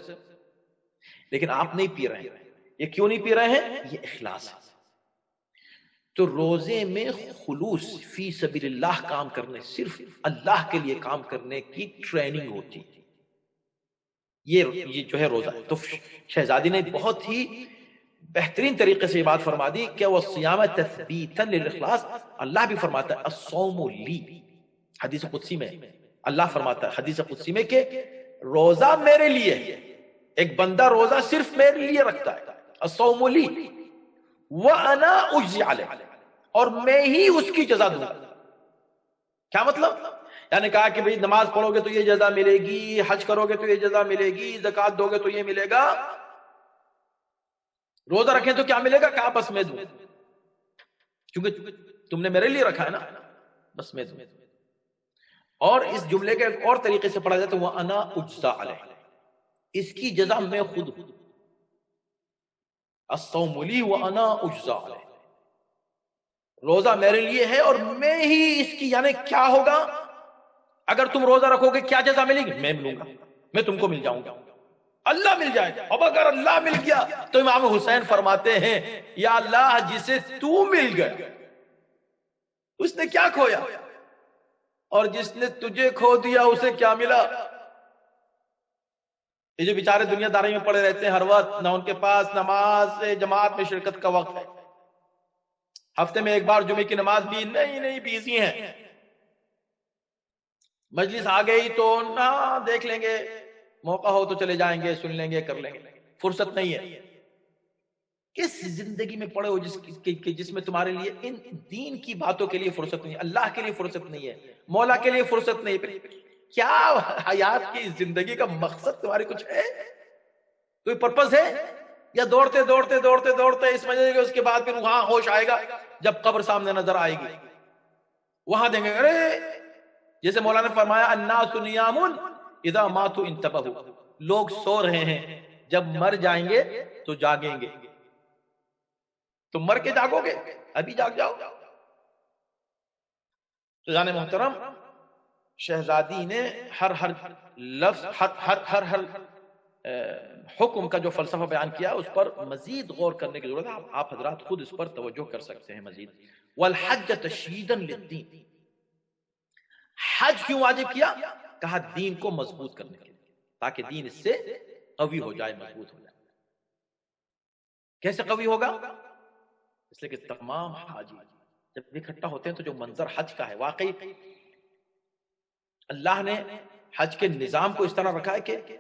لیکن آپ نہیں پی رہے ہیں. یہ کیوں نہیں پی رہے ہیں؟ یہ اخلاص ہے. تو روزے میں خلوص، فی سبیل اللہ کام کرنے، صرف اللہ کے لیے کام کرنے کی ٹریننگ ہوتی ہے. یہ جو ہے روزہ. تو شہزادی نے بہت ہی بہترین طریقے سے یہ بات فرما دی کہ وہ صیام تثبیتا للاخلاص. اللہ بھی فرماتا ہے الصوم لی، حدیث قدسی میں اللہ فرماتا ہے حدیث قدسی میں کہ روزہ میرے لیے ہے، ایک بندہ روزہ صرف میرے لیے رکھتا ہے، الصوم لی وانا اجزی علیہ، اور میں ہی اس کی جزا دوں گا۔ کیا مطلب؟ یعنی کہا کہ بھئی نماز پڑھو گے تو یہ جزا ملے گی، حج کرو گے تو یہ جزا ملے گی، زکوٰۃ دو گے تو یہ ملے گا، روزہ رکھیں تو کیا ملے گا؟ کہا بس میں دوں، کیونکہ تم نے میرے لیے رکھا ہے نا، بس میں دوں۔ اور اس جملے کے ایک اور طریقے سے پڑھا جاتا ہے وَأَنَا أُجْزَى عَلَيْهِ، اس کی جزا میں خود ہوں، الصوم لی وَأَنَا أُجْزَى عَلَيْهِ، روزہ میرے لیے ہے اور میں ہی اس کی، یعنی کیا ہوگا اگر تم روزہ رکھو گے کیا جزا ملے گی؟ میں ملوں گا، میں تم کو مل جاؤں گا، اللہ مل جائے گا۔ اب اگر اللہ مل گیا تو امام حسین فرماتے ہیں یا اللہ جسے تو مل گیا اس نے کیا کھویا، اور جس نے تجھے کھو دیا اسے کیا ملا؟ یہ جو بیچارے دنیا داری میں پڑے رہتے ہیں ہر وقت، نہ ان کے پاس نماز جماعت میں شرکت کا وقت ہے، ہفتے میں ایک بار جمعے کی نماز بھی نہیں بیزی ہیں، مجلس آ گئی تو نہ دیکھ لیں گے، موقع ہو تو چلے جائیں گے، سن لیں گے، کر لیں گے، فرصت نہیں ہے۔ کس زندگی میں پڑے ہو جس میں تمہارے لیے ان دین کی باتوں کے لیے فرصت نہیں ہے، اللہ کے لیے فرصت نہیں ہے، مولا کے لیے فرصت نہیں ہے؟ کیا حیات کی زندگی کا مقصد تمہاری کچھ ہے؟ کوئی پرپس ہے؟ یا دوڑتے دوڑتے دوڑتے دوڑتے اس وجہ کہ اس کے بعد پھر وہاں ہوش آئے گا جب قبر سامنے نظر آئے گی، وہاں دیں گے ارے جیسے مولانا نے فرمایا الناس نیام اذا ماتوا انتبہوا، لوگ سو رہے ہیں جب مر جائیں گے تو جاگیں گے، تم مر کے جاگو گے؟ ابھی جاگ جاؤ۔ تو جانے محترم، شہزادی نے ہر لفظ ہر حکم کا جو فلسفہ بیان کیا اس پر مزید غور کرنے کی ضرورت ہے، آپ حضرات خود اس پر توجہ کر سکتے ہیں مزید۔ والحج تشییدا للدین، حج کیوں واجب کیا؟ کہا دین کو مضبوط کرنے کے لیے، تاکہ دین اس سے قوی ہو جائے، مضبوط ہو جائے۔ کیسے قوی ہوگا؟ اس لیے کہ تمام حاجی جب اکٹھا ہوتے ہیں تو جو منظر حج کا ہے، واقعی اللہ نے حج کے نظام کو اس طرح رکھا ہے کہ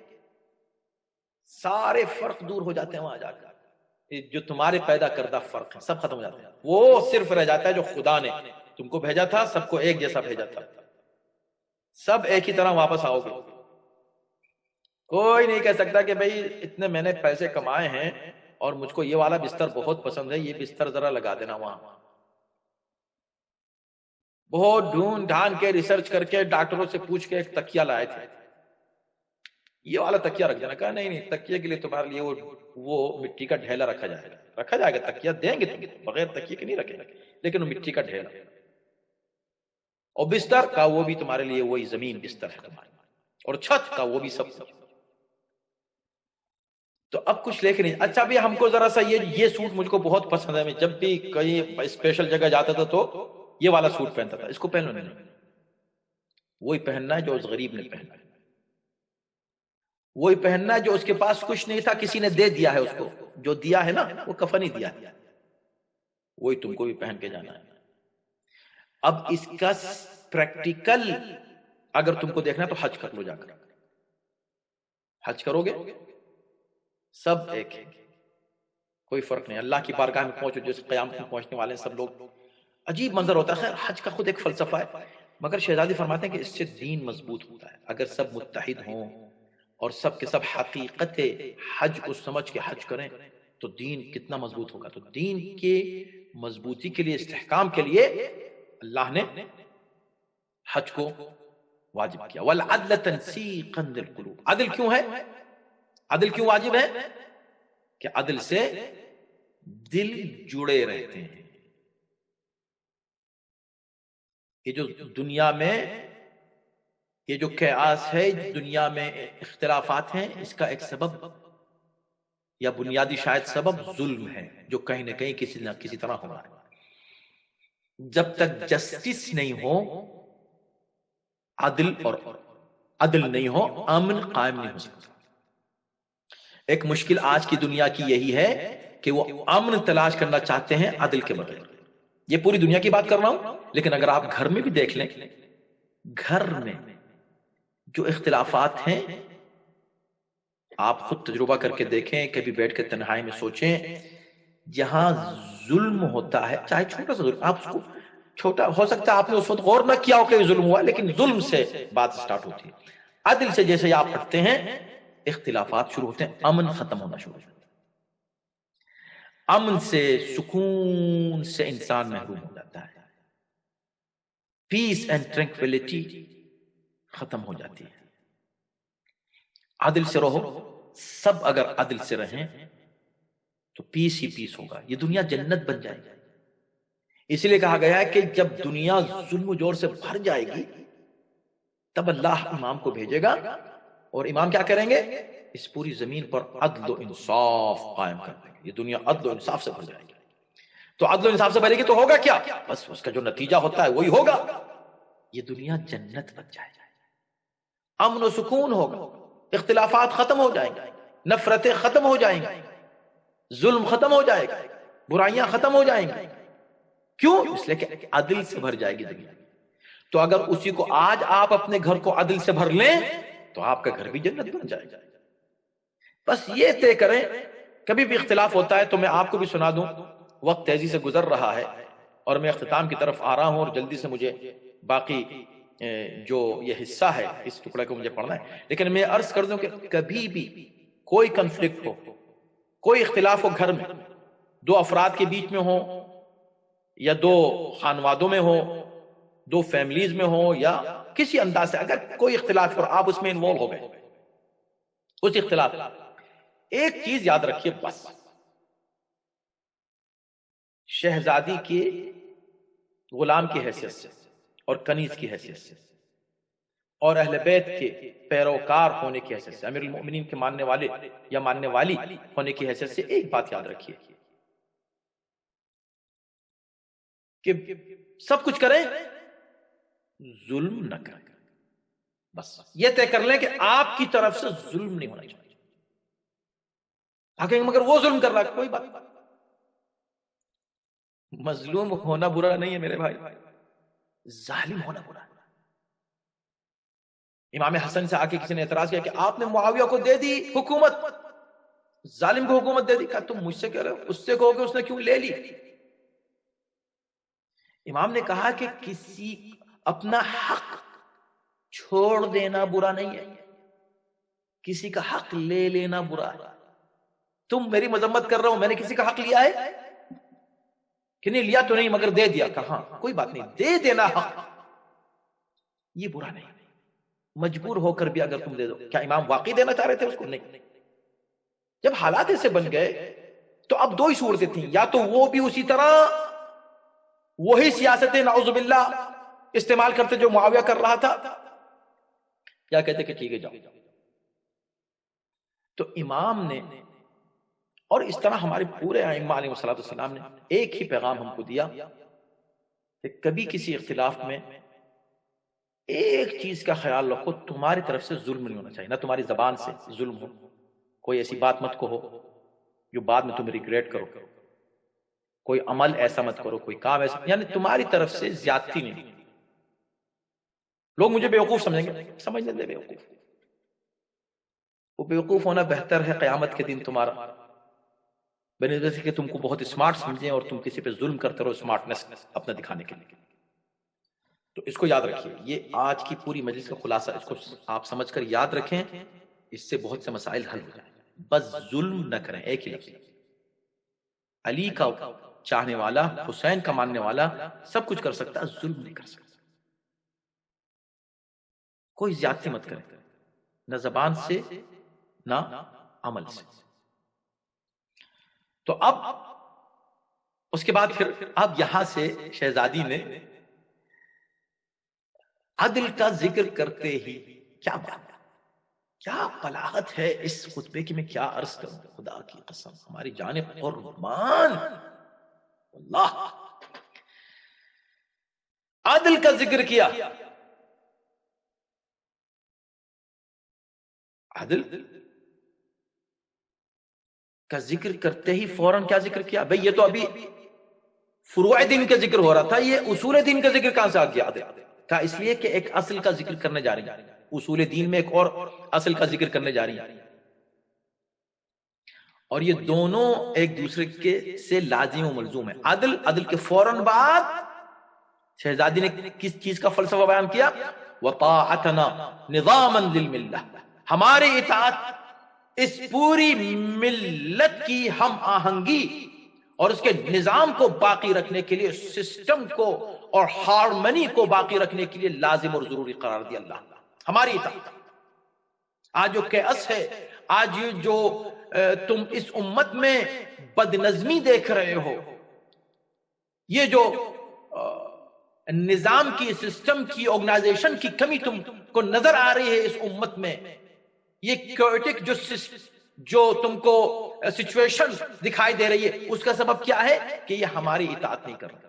سارے فرق دور ہو جاتے ہیں، وہاں جا کر جو تمہارے پیدا کردہ فرق ہیں سب ختم ہو جاتے ہیں، وہ صرف رہ جاتا ہے جو خدا نے تم کو بھیجا تھا، سب کو ایک جیسا بھیجا تھا، سب ایک ہی طرح واپس آؤ گے۔ کوئی نہیں کہہ سکتا کہ بھئی اتنے میں نے پیسے کمائے ہیں اور مجھ کو یہ والا بستر بہت پسند ہے، یہ بستر ذرا لگا دینا وہاں۔ بہت ڈھونڈ ڈھانڈ کے ریسرچ کر کے ڈاکٹروں سے پوچھ کے ایک تکیہ لائے تھے، یہ والا تکیہ رکھ دینا۔ کہا نہیں، تکیے کے لیے تمہارے لیے وہ مٹی کا ڈھیلا رکھا جائے گا، تکیہ دیں گے تم، بغیر تکیے کے نہیں رکھیں گے، لیکن وہ مٹی کا ڈھیلا۔ اور بستر کا وہ بھی تمہارے لیے وہی زمین بستر ہے تمہاری، اور چھت کا وہ بھی سب کچھ۔ تو اب کچھ لے کے نہیں، اچھا بھی ہم کو ذرا سا یہ سوٹ مجھ کو بہت پسند ہے، میں جب بھی کہیں اسپیشل جگہ جاتا تھا تو یہ والا سوٹ پہنتا تھا، اس کو پہن لو۔ نہیں، وہی پہننا ہے جو اس غریب نے پہنا ہے، وہی پہننا ہے جو اس کے پاس کچھ نہیں تھا، کسی نے دے دیا ہے اس کو، جو دیا ہے نا وہ کفن ہی دیا ہے، وہی تم کو بھی پہن کے جانا ہے۔ اب اس کا پریکٹیکل اگر تم کو دیکھنا ہے تو حج کر لو، جا کر حج کرو گے سب ایک ہے، کوئی فرق نہیں، اللہ کی بارگاہ میں پہنچو، جس قیامت میں پہنچنے والے ہیں سب لوگ۔ عجیب منظر ہوتا ہے، خیر حج کا خود ایک فلسفہ ہے، مگر شہزادی فرماتے ہیں کہ اس سے دین مضبوط ہوتا ہے، اگر سب متحد ہوں اور سب کے سب حقیقت حج کو سمجھ کے حج کریں تو دین کتنا مضبوط ہوگا۔ تو دین کے مضبوطی کے لیے، استحکام کے لیے اللہ نے حج کو واجب کیا۔ وَالْعَدْلَ تَنْسِيقًا لِلْقُلُوبِ، عدل کیوں ہے؟ عدل کیوں واجب ہے؟ کہ عدل سے دل جڑے رہتے ہیں۔ یہ جو دنیا میں یہ جو قیاس ہے، دنیا میں اختلافات ہیں، اس کا ایک سبب یا بنیادی شاید سبب ظلم ہے، جو کہیں نہ کہیں کسی نہ کسی طرح ہو رہا ہے۔ جب تک جسٹس نہیں ہو، عدل نہیں ہو، امن قائم نہیں ہو سکتا۔ ایک مشکل آج کی دنیا کی یہی ہے کہ وہ امن تلاش کرنا چاہتے ہیں عدل کے بغیر۔ یہ پوری دنیا کی بات کر رہا ہوں، لیکن اگر آپ گھر میں بھی دیکھ لیں، گھر میں جو اختلافات ہیں آپ خود تجربہ کر کے دیکھیں، کبھی بیٹھ کے تنہائی میں سوچیں، جہاں ظلم ہوتا ہے، چاہے چھوٹا سا ظلم، آپ اس کو چھوٹا ہو سکتا ہے آپ نے اس وقت غور نہ کیا ہو کہ ظلم ہوا، لیکن ظلم سے بات سٹارٹ ہوتی ہے. عدل سے جیسے آپ پڑھتے ہیں اختلافات شروع ہوتے ہیں، امن ختم ہونا شروع ہوتا ہے. امن سے، سکون سے انسان محروم ہو جاتا ہے. پیس اینڈ ٹرینکویلٹی ختم ہو جاتی ہے. عدل سے رہو، سب اگر عدل سے رہیں تو پیس ہی پیس ہوگا، یہ دنیا جنت بن جائے گی. اس لیے کہا گیا ہے کہ جب دنیا ظلم و جور سے بھر جائے گی تب اللہ امام کو بھیجے گا، اور امام کیا کریں گے؟ اس پوری زمین پر عدل و انصاف قائم کر دیں گے. یہ دنیا عدل و انصاف سے بھر جائے گی. تو عدل و انصاف سے بھرے گی تو ہوگا کیا؟ بس اس کا جو نتیجہ ہوتا ہے وہی ہوگا، یہ دنیا جنت بن جائے گی. امن و سکون ہوگا، اختلافات ختم ہو جائیں گے، نفرتیں ختم ہو جائیں گی، ظلم ختم ہو جائے گا، برائیاں ختم ہو جائیں گی. کیوں؟ اس لیے کہ عدل سے بھر جائے گی دنیا. تو اگر اسی کو آج آپ اپنے گھر کو عدل سے بھر لیں تو آپ کا گھر بھی جنت بن جائے گا. بس یہ طے کریں. کبھی بھی اختلاف ہوتا ہے تو میں آپ کو بھی سنا دوں، وقت تیزی سے گزر رہا ہے اور میں اختتام کی طرف آ رہا ہوں، اور جلدی سے مجھے باقی جو یہ حصہ ہے اس ٹکڑے کو مجھے پڑھنا ہے. لیکن میں عرض کر دوں کہ کبھی بھی کوئی کنفلکٹ ہو، کوئی اختلاف ہو گھر میں، دو افراد کے بیچ میں ہو، یا دو خانوادوں میں ہو، دو فیملیز میں ہو، یا کسی انداز سے اگر کوئی اختلاف اور آپ اس میں انوالو ہو گئے، اس اختلاف، ایک چیز یاد رکھیے بس، شہزادی کے غلام کی حیثیت سے اور کنیز کی حیثیت سے اور اہل بیت کے پیروکار ہونے کی حیثیت سے، امیر المؤمنین کے ماننے والے یا ماننے والی ہونے کی حیثیت سے ایک بات یاد رکھیے کہ سب کچھ کریں، ظلم نہ کریں. بس یہ طے کر لیں کہ آپ کی طرف سے ظلم نہیں ہونا چاہیے. آگے مگر وہ ظلم کر رہا ہے، کوئی بات. مظلوم ہونا برا نہیں ہے میرے بھائی، ظالم ہونا برا ہے. امام حسن سے آ کے کسی نے اعتراض کیا کہ آپ نے معاویہ کو دے دی حکومت، ظالم کو حکومت دے دی. کہا تم مجھ سے کہہ رہے ہو، اس سے کہو کہ اس نے کیوں لے لی. امام نے کہا کہ کسی اپنا حق چھوڑ دینا برا نہیں ہے، کسی کا حق لے لینا برا ہے. تم میری مذمت کر رہے ہو، میں نے کسی کا حق لیا ہے کہ نہیں لیا؟ تو نہیں، مگر دے دیا. کہاں کوئی بات نہیں، دے دینا حق یہ برا نہیں. مجبور ہو کر بھی اگر تم دے دو، کیا امام واقعی دینا چاہ رہے تھے اس کو؟ نہیں. جب حالات ایسے بن گئے تو اب دو ہی صورتیں تھیں، یا تو وہ بھی اسی طرح وہی سیاستیں نعوذ باللہ استعمال کرتے جو معاویہ کر رہا تھا، یا کہتے کہ ٹھیک ہے جاؤ. تو امام نے، اور اس طرح ہمارے پورے ائمہ علیہ السلام نے ایک ہی پیغام ہم کو دیا کہ کبھی کسی اختلاف میں ایک چیز کا خیال رکھو، تمہاری طرف سے ظلم نہیں ہونا چاہیے، نہ تمہاری زبان سے ظلم ہو، کوئی ایسی بات مت کہو جو بعد میں تم ریگریٹ کرو، کوئی عمل ایسا مت کرو، کوئی کام ایسا، یعنی تمہاری طرف سے زیادتی نہیں. لوگ مجھے بیوقوف سمجھیں گے، سمجھنے دے بیوقوف، وہ بیوقوف ہونا بہتر ہے قیامت کے دن تمہارا، بنسبت سے کہ تم کو بہت اسمارٹ سمجھیں اور تم کسی پہ ظلم کرتے رہو اسمارٹنس اپنا دکھانے کے لیے. تو اس کو یاد رکھیے، یہ آج کی پوری مجلس کا خلاصہ، اس کو آپ سمجھ کر یاد رکھیں، اس سے بہت سے مسائل حل ہو جائیں. بس ظلم نہ کریں. ایک ہی لفظ، علی کا چاہنے والا، حسین کا ماننے والا سب کچھ کر سکتا ہے، ظلم نہیں کر سکتا. کوئی زیادتی مت کریں، نہ زبان سے نہ عمل سے. تو اب اس کے بعد پھر اب یہاں سے شہزادی نے عدل کا ذکر کرتے ہی، کیا بات، کیا بلاغت ہے اس خطبے کی، میں کیا عرض کروں، خدا کی قسم ہماری جان قربان. اللہ، عدل کا ذکر کیا. عدل کا ذکر کرتے ہی فوراً کیا ذکر کیا؟ بھئی یہ تو ابھی فروع دین کا ذکر ہو رہا تھا، یہ اصول دین کا ذکر کہاں سے آ گیا؟ عدل کہا اس لیے کہ ایک اصل کا ذکر کرنے جا رہی ہیں، اصول دین میں ایک اور اصل کا ذکر کرنے جا رہی ہیں، اور یہ دونوں ایک دوسرے کے سے لازم و ملزوم ہے۔ عدل کے فوراً بعد شہزادی نے کس چیز کا فلسفہ بیان کیا؟ وطاعتنا نظاما للملہ، ہماری اطاعت اس پوری ملت کی ہم آہنگی اور اس کے نظام کو باقی رکھنے کے لیے، سسٹم کو اور ہارمنی کو باقی رکھنے کے لیے لازم اور ضروری قرار دیا اللہ۔ ہماری اطاعت آج جو کیس ہے، آج جو تم اس امت میں بد نظمی دیکھ رہے ہو، یہ جو نظام کی، سسٹم کی، آرگنائزیشن کی کمی تم کو نظر آ رہی ہے اس امت میں، یہ کیوٹک جو تم کو سچویشن دکھائی دے رہی ہے، اس کا سبب کیا ہے؟ کہ یہ ہماری اطاعت نہیں کر رہا۔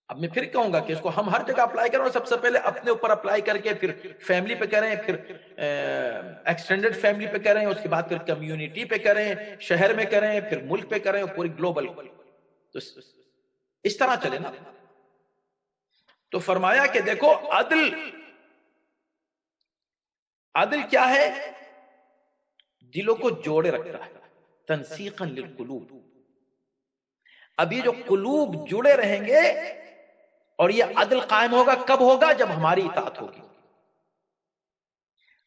اب میں پھر کہوں گا کہ اس کو ہم ہر جگہ اپلائی کریں، اور سب سے پہلے اپنے اوپر اپلائی کر کے پھر فیملی پہ کریں، پھر ایکسٹینڈڈ فیملی پہ کریں، اس کے بعد پھر کمیونٹی پہ کریں، شہر میں کریں، پھر ملک پہ کریں، اور پوری گلوبل، تو اس طرح چلے نا۔ تو فرمایا کہ دیکھو عدل کیا ہے؟ دلوں کو جوڑے رکھتا ہے، تنسیقا للقلوب۔ اب یہ جو قلوب جڑے رہیں گے، اور یہ عدل قائم ہوگا کب ہوگا؟ جب ہماری اطاعت ہوگی۔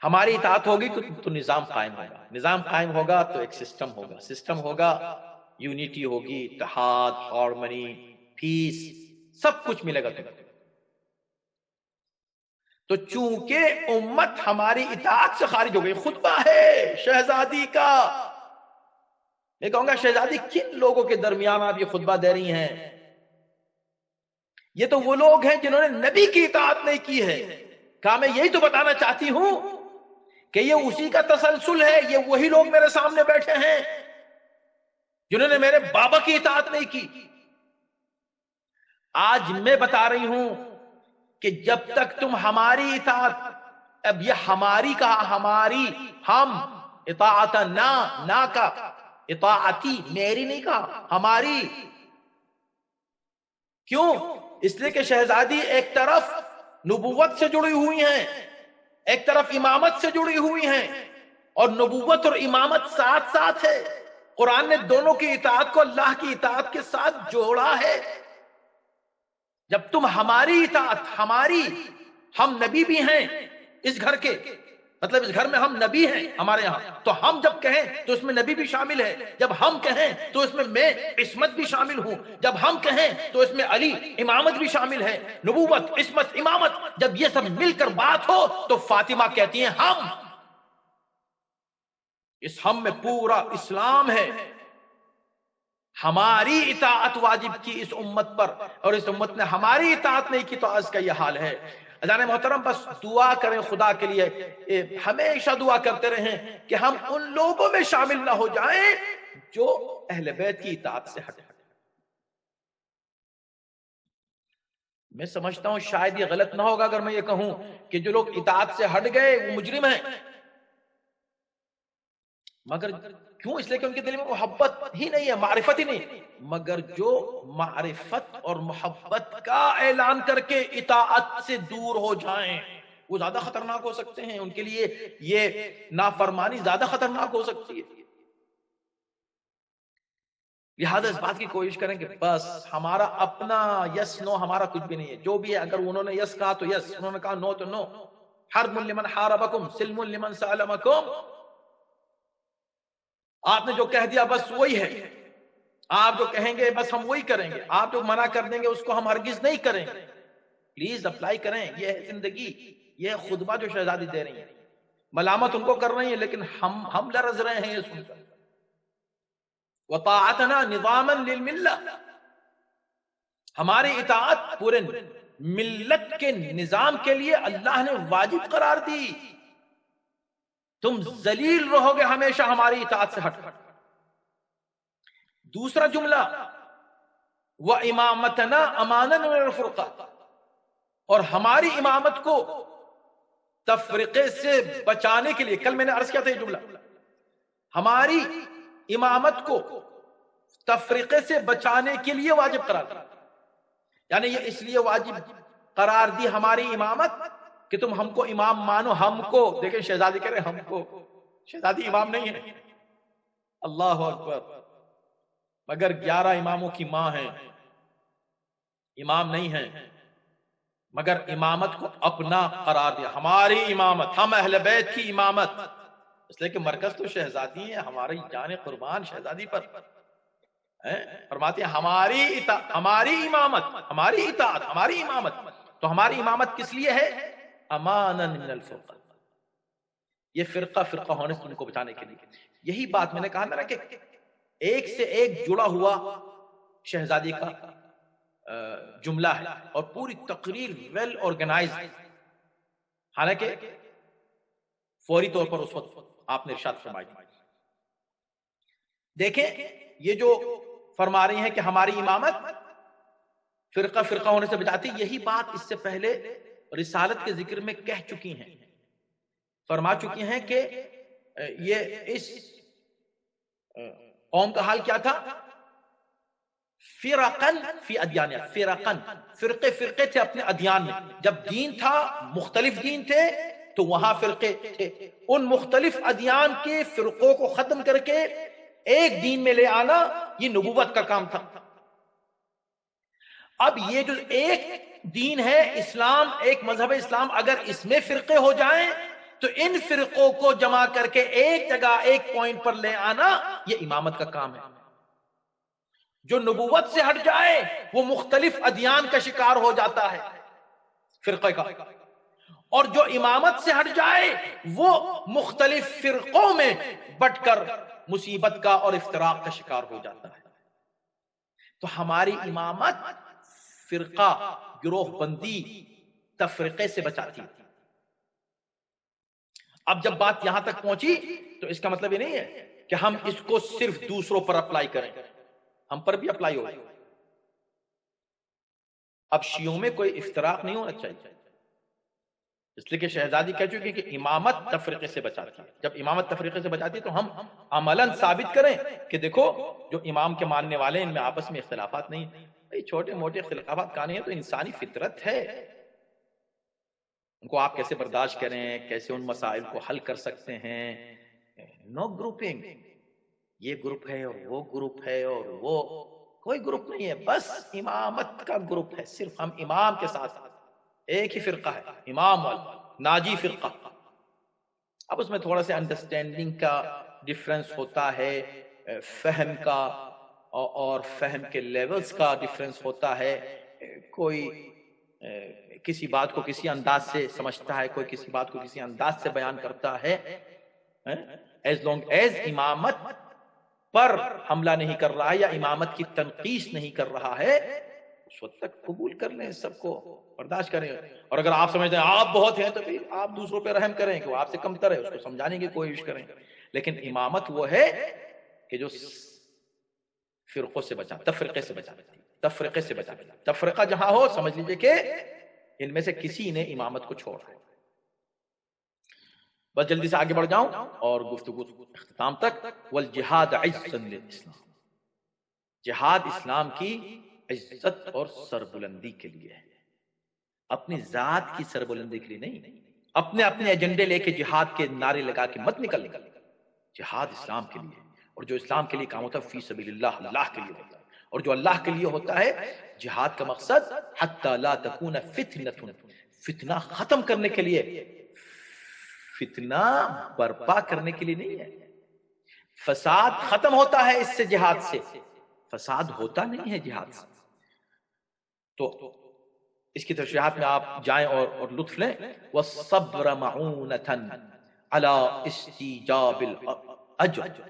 ہماری اطاعت ہوگی تو نظام قائم ہوگا، نظام قائم ہوگا تو ایک سسٹم ہوگا، سسٹم ہوگا، یونیٹی ہوگی، اتحاد، ہارمنی، پیس، سب کچھ ملے گا تمہیں۔ تو چونکہ امت ہماری اطاعت سے خارج ہو گئی، خطبہ ہے شہزادی کا، میں کہوں گا شہزادی کن لوگوں کے درمیان آپ یہ خطبہ دے رہی ہیں؟ یہ تو وہ لوگ ہیں جنہوں نے نبی کی اطاعت نہیں کی ہے۔ کہا میں یہی تو بتانا چاہتی ہوں کہ یہ اسی کا تسلسل ہے، یہ وہی لوگ میرے سامنے بیٹھے ہیں جنہوں نے میرے بابا کی اطاعت نہیں کی۔ آج میں بتا رہی ہوں کہ جب تک تم ہماری اطاعت، اب یہ ہماری کہا، ہماری، ہم، اطاعت نا کا، اطاعتی میری نہیں کہا، ہماری۔ کیوں؟ اس لیے کہ شہزادی ایک طرف نبوت سے جڑی ہوئی ہیں، ایک طرف امامت سے جڑی ہوئی ہیں، اور نبوت اور امامت ساتھ ساتھ ہے۔ قرآن نے دونوں کی اطاعت کو اللہ کی اطاعت کے ساتھ جوڑا ہے۔ جب تم ہماری اطاعت، ہماری، ہم نبی بھی ہیں اس گھر کے، مطلب اس گھر میں ہم نبی ہیں ہمارے ہاں، تو ہم جب کہیں تو اس میں نبی بھی شامل ہے، جب ہم کہیں تو اس میں عصمت بھی شامل ہوں، جب ہم کہیں تو اس میں علی امامت بھی شامل ہے، نبوت، عصمت، امامت، جب یہ سب مل کر بات ہو تو فاطمہ کہتی ہیں ہم، اس ہم میں پورا اسلام ہے۔ ہماری اطاعت واجب کی اس امت پر، اور اس امت نے ہماری اطاعت نہیں کی تو آج کا یہ حال ہے۔ اذان محترم، بس دعا کریں خدا کے لیے، ہمیشہ دعا کرتے رہیں کہ ہم ان لوگوں میں شامل نہ ہو جائیں جو اہل بیت کی اطاعت سے ہٹے۔ میں سمجھتا ہوں شاید یہ غلط نہ ہوگا اگر میں یہ کہوں کہ جو لوگ اطاعت سے ہٹ گئے وہ مجرم ہیں، مگر کیوں؟ اس لیے کہ ان کے دل میں محبت ہی نہیں ہے، معرفت ہی نہیں۔ مگر جو معرفت اور محبت کا اعلان کر کے اطاعت سے دور ہو جائیں وہ زیادہ خطرناک ہو سکتے ہیں، ان کے لیے یہ نافرمانی زیادہ خطرناک ہو سکتی ہے۔ لہذا اس بات کی کوشش کریں کہ بس ہمارا اپنا یس نو ہمارا کچھ بھی نہیں ہے، جو بھی ہے اگر انہوں نے یس کہا تو یس، انہوں نے کہا نو تو نو۔ حرب لمن حاربکم سلم لمن سالمکم، آپ نے جو کہہ دیا بس وہی ہے، آپ جو کہیں گے بس ہم وہی کریں گے، آپ جو منع کر دیں گے اس کو ہم ہرگز نہیں کریں گے۔ پلیز اپلائی کریں، یہ ہے زندگی، یہ خطبہ جو شہزادی دے رہی ہیں، ملامت ان کو کر رہی ہیں لیکن ہم لرز رہے ہیں یہ سن کر۔ وطاعتنا نظاما للملہ، ہماری اطاعت پورے ملت کے نظام کے لیے اللہ نے واجب قرار دی۔ تم ذلیل رہو گے ہمیشہ ہماری اطاعت سے ہٹ۔ دوسرا جملہ وَإِمَامَتَنَا أَمَانًا مِنَ الْفُرْقَةِ، اور ہماری امامت کو تفرقے سے بچانے کے لیے، کل میں نے عرض کیا تھا یہ جملہ، ہماری امامت کو تفرقے سے بچانے کے لیے واجب قرار دیا، یعنی یہ اس لیے واجب قرار دی ہماری امامت کہ تم ہم کو امام مانو. ہم کو دیکھیں شہزادی کہہ رہے ہم کو، شہزادی امام نہیں ہے. اللہ اکبر. مگر 11 اماموں کی ماں ہے، امام نہیں ہے، مگر امامت کو اپنا قرار دیا. ہماری امامت، ہم اہل بیت کی امامت، اس لیے کہ مرکز تو شہزادی ہے. ہماری جان قربان شہزادی پر. فرماتے ہیں ہماری امامت، ہماری اطاعت، ہماری امامت. تو ہماری امامت کس لیے ہے؟ امانا من الفرقہ، یہ فرقہ ہونے سے ان کو بچانے کے لیے. یہی بات میں نے کہا نا کہ ایک سے ایک جڑا ہوا شہزادی کا جملہ ہے اور پوری تقریر ویل آرگنائز. حالانکہ فوری طور پر اس وقت آپ نے ارشاد فرمائی. دیکھیں یہ جو فرما رہی ہیں کہ ہماری امامت فرقہ ہونے سے بچاتی، یہی بات اس سے پہلے رسالت کے ذکر میں کہہ چکی ہیں، فرما چکی ہیں کہ یہ اس قوم کا حال کیا تھا؟ فرقن فی ادیان، فرقن فرقے تھے اپنے ادیان میں. جب دین تھا، مختلف دین تھے تو وہاں فرقے تھے. ان مختلف ادیان کے فرقوں کو ختم کر کے ایک دین میں لے آنا یہ نبوت کا کام تھا. اب یہ جو ایک دین ہے اسلام، ایک مذہب اسلام، اگر اس میں فرقے ہو جائیں تو ان فرقوں کو جمع کر کے ایک جگہ ایک پوائنٹ پر لے آنا یہ امامت کا کام ہے. جو نبوت سے ہٹ جائے وہ مختلف ادیان کا شکار ہو جاتا ہے فرقے کا، اور جو امامت سے ہٹ جائے وہ مختلف فرقوں میں بٹ کر مصیبت کا اور افتراق کا شکار ہو جاتا ہے. تو ہماری امامت فرقہ، گروہ بندی، تفرقے سے بچاتی. اب جب بات یہاں تک پہنچی تو اس کا مطلب یہ نہیں ہے کہ ہم اس کو صرف دوسروں پر اپلائی کریں، ہم پر بھی اپلائی ہو. اب شیعوں میں کوئی افتراق نہیں ہونا چاہیے، اس لیے کہ شہزادی کہہ چکی کہ امامت تفریقے سے بچاتی ہے. جب امامت تفریقے سے بچاتی ہے تو ہم عملاً ثابت کریں کہ دیکھو جو امام کے ماننے والے ہیں ان میں آپس میں اختلافات نہیں ہیں. چھوٹے موٹے اختلافات کہاں نہیں ہیں، تو انسانی فطرت ہے. ان کو آپ کیسے برداشت کریں، کیسے ان مسائل کو حل کر سکتے ہیں. نو گروپنگ، یہ گروپ ہے اور وہ گروپ ہے اور وہ، کوئی گروپ نہیں ہے، بس امامت کا گروپ ہے. صرف ہم امام کے ساتھ ایک ہی فرقہ ہے، امام والا ناجی فرقہ. اب اس میں تھوڑا سا انڈرسٹینڈنگ کا ڈفرنس ہوتا ہے، فہم کا اور فہم کے لیولز کا ڈفرنس ہوتا ہے. کوئی کسی بات کو کسی انداز سے سمجھتا ہے، کوئی کسی بات کو کسی انداز سے بیان کرتا ہے. ایز لانگ ایز امامت پر حملہ نہیں کر رہا ہے یا امامت کی تنقیص نہیں کر رہا ہے اس وقت تک قبول کر لیں، سب کو برداشت کریں. اور اگر آپ سمجھتے ہیں آپ بہت ہیں تو پھر آپ دوسروں پہ رحم کریں کہ وہ آپ سے کمتر ہے، اس کو سمجھانے کی کوشش کریں. لیکن امامت وہ ہے کہ جو فرقوں سے بچا، تفرقے سے بچا، تفرقے سے بچا. تفرقہ جہاں ہو سمجھ لیجئے کہ ان میں سے کسی نے امامت کو چھوڑا ہے. بس جلدی سے آگے بڑھ جاؤں اور گفتگو اختتام تک. والجہاد عزا للاسلام، جہاد اسلام کی عزت اور سربلندی کے لیے ہے، اپنی ذات کی سربلندی کے لیے نہیں. اپنے ایجنڈے لے کے جہاد کے نعرے لگا کے مت نکل. جہاد اسلام کے لیے، اور جو اسلام کے لیے کام ہوتا ہے فی سبیل اللہ، اللہ کے لیے ہوتا ہے. اور جو اللہ کے لیے ہوتا ہے جہاد کا مقصد حتی لا تکون فتنۃ، فتنہ ختم کرنے کے لیے، فتنہ برپا کرنے کے لیے نہیں ہے. فساد ختم ہوتا ہے اس سے، جہاد سے. فساد ہوتا نہیں ہے جہاد سے. تو اس کی تشریحات میں آپ جائیں اور لطف لیں. والصبر معونۃ علی استیجاب الاجر،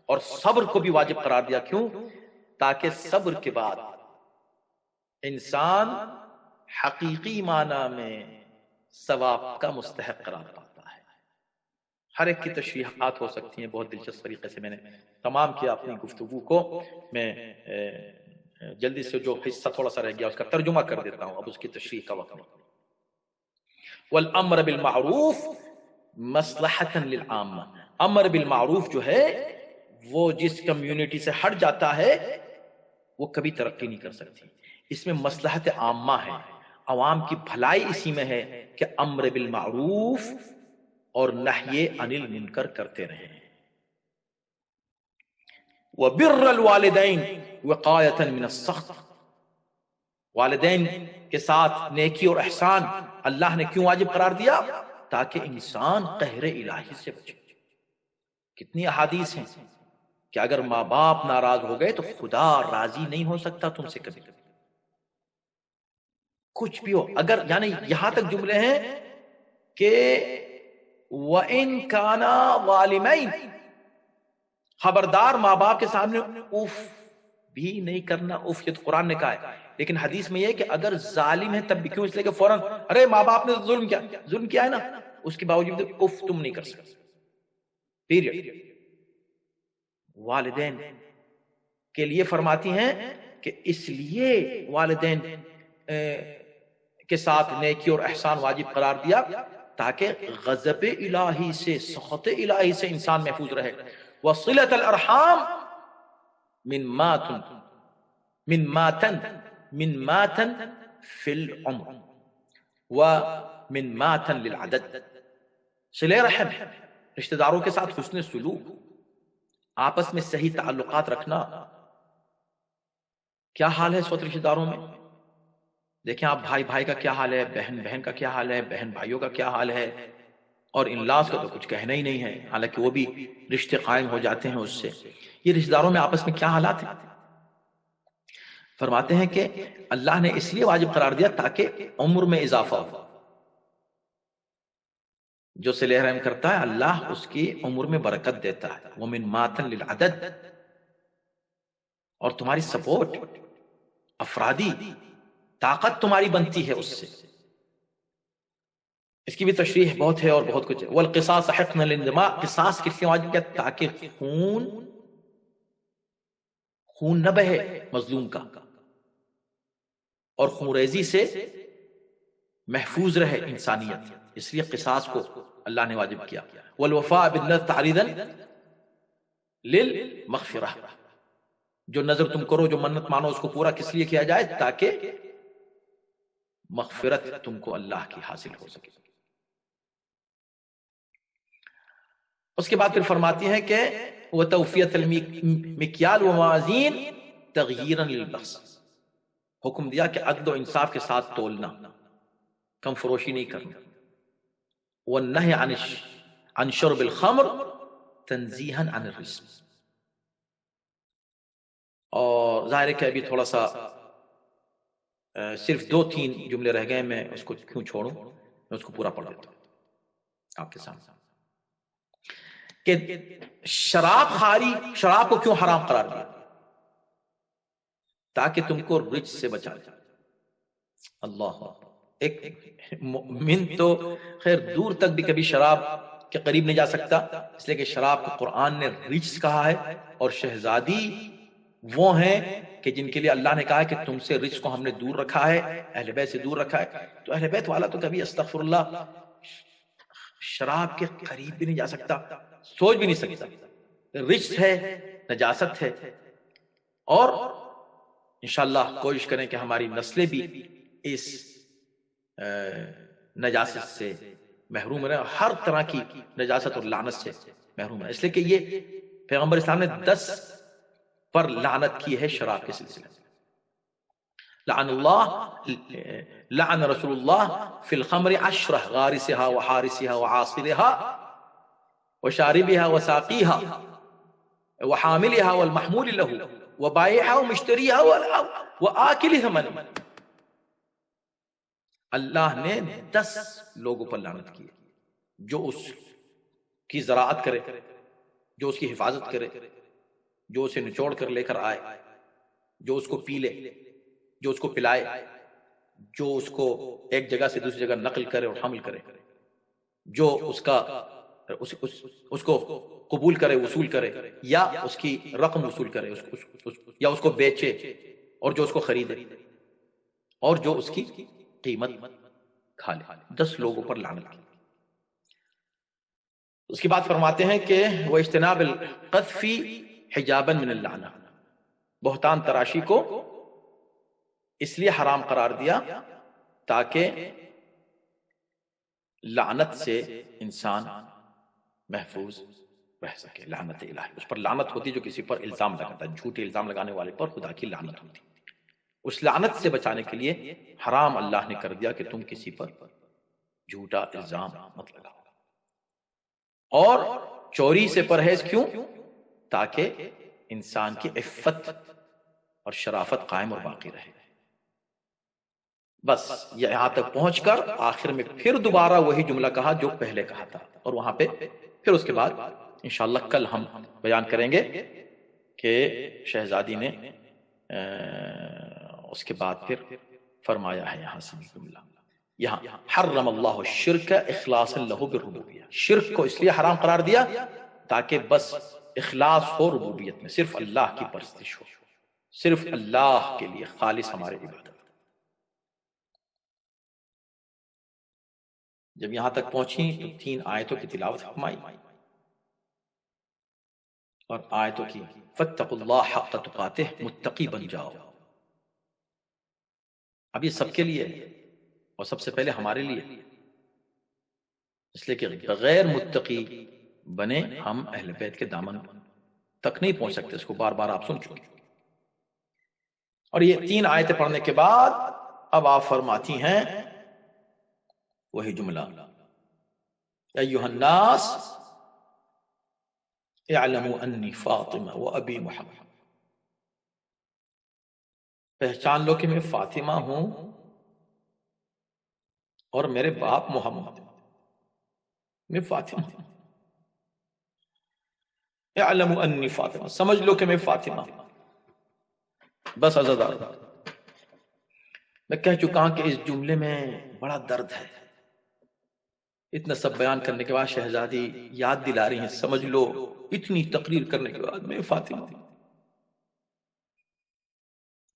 اور صبر کو بھی واجب قرار دیا. کیوں؟ تاکہ صبر کے بعد انسان حقیقی معنی میں ثواب کا مستحق قرار پاتا ہے. ہر ایک کی تشریحات ہو سکتی ہیں بہت دلچسپ طریقے سے. میں نے تمام کیا اپنی گفتگو کو. میں جلدی سے جو حصہ تھوڑا سا رہ گیا اس کا ترجمہ کر دیتا ہوں، اب اس کی تشریح کا وقت نہیں. والامر بالمعروف مصلحۃ للعامہ، امر بالمعروف جو ہے وہ جس کمیونٹی سے ہٹ جاتا ہے وہ کبھی ترقی نہیں کر سکتی. اس میں مصلحت عامہ ہے. عوام کی بھلائی اسی میں ہے کہ امر بالمعروف اور نہی عن المنکر کرتے رہیں. وبر الوالدین وقایۃ من السخط، والدین کے ساتھ نیکی اور احسان اللہ نے کیوں واجب قرار دیا؟ تاکہ انسان قہر الہی سے بچے. کتنی احادیث ہیں کہ اگر ماں باپ ناراض ہو گئے تو خدا راضی نہیں ہو سکتا تم سے کبھی. کچھ بھی ہو، اگر یعنی یہاں تک جملے ہیں کہ وَإِن كَانَا ظَالِمَيْنِ، خبردار ماں باپ کے سامنے اف بھی نہیں کرنا. اف یہ تو قرآن نے کہا ہے، لیکن حدیث میں یہ کہ اگر ظالم ہے تب بھی کیوں؟ اس لیے کہ فوراً ارے ماں باپ نے ظلم کیا ہے نا، اس کے باوجود اف تم نہیں کر سکتے. پیریڈ. والدین کے لیے فرماتی ہیں کہ اس لیے والدین کے ساتھ نیکی اور احسان واجب قرار دیا تاکہ غضب الہی سے، سخط الہی سے انسان محفوظ رہے. وصلۃ الارحام من ماتن فی العمر ومن ماتن للعدد. صلہ رحم، رشتہ داروں کے ساتھ حسن سلوک، آپس میں صحیح تعلقات رکھنا. کیا حال ہے اس وقت رشتہ داروں میں؟ دیکھیں آپ، بھائی بھائی کا کیا حال ہے، بہن بہن کا کیا حال ہے، بہن بھائیوں کا کیا حال ہے، اور ان لاس کا تو کچھ کہنا ہی نہیں ہے، حالانکہ وہ بھی رشتے قائم ہو جاتے ہیں اس سے. یہ رشتہ داروں میں آپس میں کیا حالات ہیں؟ فرماتے ہیں کہ اللہ نے اس لیے واجب قرار دیا تاکہ عمر میں اضافہ ہو. جو صلہ رحم کرتا ہے اللہ اس کی عمر میں برکت دیتا ہے. وَمِن مَاتًا لِلْعَدَدِ، اور تمہاری سپورٹ، افرادی طاقت تمہاری بنتی ہے اس سے. اس کی بھی تشریح بہت ہے اور بہت کچھ ہے. وَالْقِصَاصَ حِقْنَ لِلْدِمَاء، قصاص کس لیے واجب کیا؟ تاکہ خون نہ بہے مظلوم کا، اور خون ریزی سے محفوظ رہے انسانیت، اس لیے قصاص کو اللہ نے واجب کیا. والوفاء بالنذر تعریضا للمغفرہ، جو نظر تم کرو، جو منت مانو، اس کو پورا کس لیے کیا جائے؟ تاکہ مغفرت تم کو اللہ کی حاصل ہو سکے. اس کے بعد پھر فرماتی ہیں کہ وتوفیۃ المکیال وموازین تغییرا للبخس، حکم دیا کہ عدل و انصاف کے ساتھ تولنا، کم فروشی نہیں کرنا. والنہی عن شرب الخمر تنزیہا عن الرزق. اور ظاہر ہے کہ ابھی تھوڑا سا صرف 2-3 جملے رہ گئے، میں اس کو کیوں چھوڑوں، میں اس کو پورا پڑھ دیتا ہوں آپ کے سامنے. کہ شراب خواری، شراب کو کیوں حرام قرار دیا؟ تاکہ تم کو رجس سے بچا جائے. اللہ، ایک مومن تو خیر دور تک بھی کبھی شراب کے قریب نہیں جا سکتا، اس لیے کہ شراب کو قرآن نے رجس کہا ہے، اور شہزادی وہ ہیں کہ جن کے لیے اللہ نے کہا ہے کہ تم سے رجس کو ہم نے دور رکھا ہے، اہل بیت سے دور رکھا ہے. تو اہل بیت والا تو کبھی استغفر اللہ شراب کے قریب بھی نہیں جا سکتا، سوچ بھی نہیں سکتا. رجس ہے، نجاست ہے. اور انشاءاللہ کوشش کریں کہ ہماری نسلیں بھی اس نجاست سے محروم رہیں، ہر طرح کی نجاست اور لعنت سے محروم رہیں. اس لیے کہ یہ پیغمبر اسلام نے 10 پر لعنت کی ہے شراب کے سلسلے میں. لعن رسول اللہ فی الخمر 10 غارسها وحارسها وعاصرها وشاربها وساقيها وحاملها والمحمول له وبائعها ومشتريها وآكل ثمنها. اللہ نے 10 لوگوں پر لعنت کی، جو اس کی زراعت کرے، جو اس کی حفاظت کرے، جو اسے نچوڑ کر لے کر آئے، جو اس کو پی لے، جو اس کو پلائے، جو اس کو ایک جگہ سے دوسری جگہ نقل کرے اور حمل کرے، جو اس کو قبول کرے، وصول کرے، یا اس کی رقم وصول کرے، یا اس کو بیچے، اور جو اس کو خریدے، اور جو اس کی قیمت کھا لے. 10 لوگوں پر لعنت کی. اس کے بعد فرماتے ہیں کہ وَاجْتِنَابِ الْقَذْفِ حِجَابًا مِنَ اللَّعْنَةِ، بہتان تراشی کو اس لیے حرام قرار دیا تاکہ لعنت سے انسان محفوظ رہ سکے. لعنت الہی، اس پر لعنت ہوتی جو کسی پر الزام لگاتا ہے، جھوٹے الزام لگانے والے پر خدا کی لعنت ہوتی. اس لعنت سے بچانے کے لیے حرام اللہ نے کر دیا کہ تم کسی پر جھوٹا الزام مت لگاؤ. اور چوری سے پرہیز کیوں؟ تاکہ انسان کی عفت اور شرافت قائم اور باقی رہے. بس یہاں تک پہنچ کر آخر میں پھر دوبارہ وہی جملہ کہا جو پہلے کہا تھا، اور وہاں پہ پھر اس کے بعد انشاءاللہ کل ہم بیان کریں گے کہ شہزادی نے اس کے بعد پھر فرمایا ہے یہاں سے جملہ، یہاں حرم اللہ الشرک اخلاصا لہ بالربوبیہ، شرک کو اس لیے حرام قرار دیا تاکہ بس اخلاص ہو ربوبیت میں، صرف اللہ کی پرستش ہو، صرف اللہ کے لیے خالص ہمارے عبادت. جب یہاں تک پہنچی تو 3 آیتوں کی تلاوت فرمائی، اور آیتوں کی فاتقوا اللہ حق تقاتہ، متقی بن جاؤ. اب یہ سب کے لیے اور سب سے پہلے ہمارے لیے، اس لیے کہ بغیر متقی بنے ہم اہل بیت کے دامن تک نہیں پہنچ سکتے. اس کو بار بار آپ سن چکے. اور یہ 3 آیتیں پڑھنے کے بعد اب آپ فرماتی ہیں وہی جملہ، ایھا الناس اعلموا انی فاطمہ و ابی محمد، پہچان لو کہ میں فاطمہ ہوں اور میرے باپ محمد، میں فاطمہ ہوں. اعلموا انی فاطمہ، سمجھ لو کہ میں فاطمہ ہوں. بس عزیزان، میں کہہ چکا ہوں کہ اس جملے میں بڑا درد ہے. اتنا سب بیان کرنے کے بعد شہزادی یاد دلا رہی ہیں، سمجھ لو اتنی تقریر کرنے کے بعد میں فاطمہ ہوں.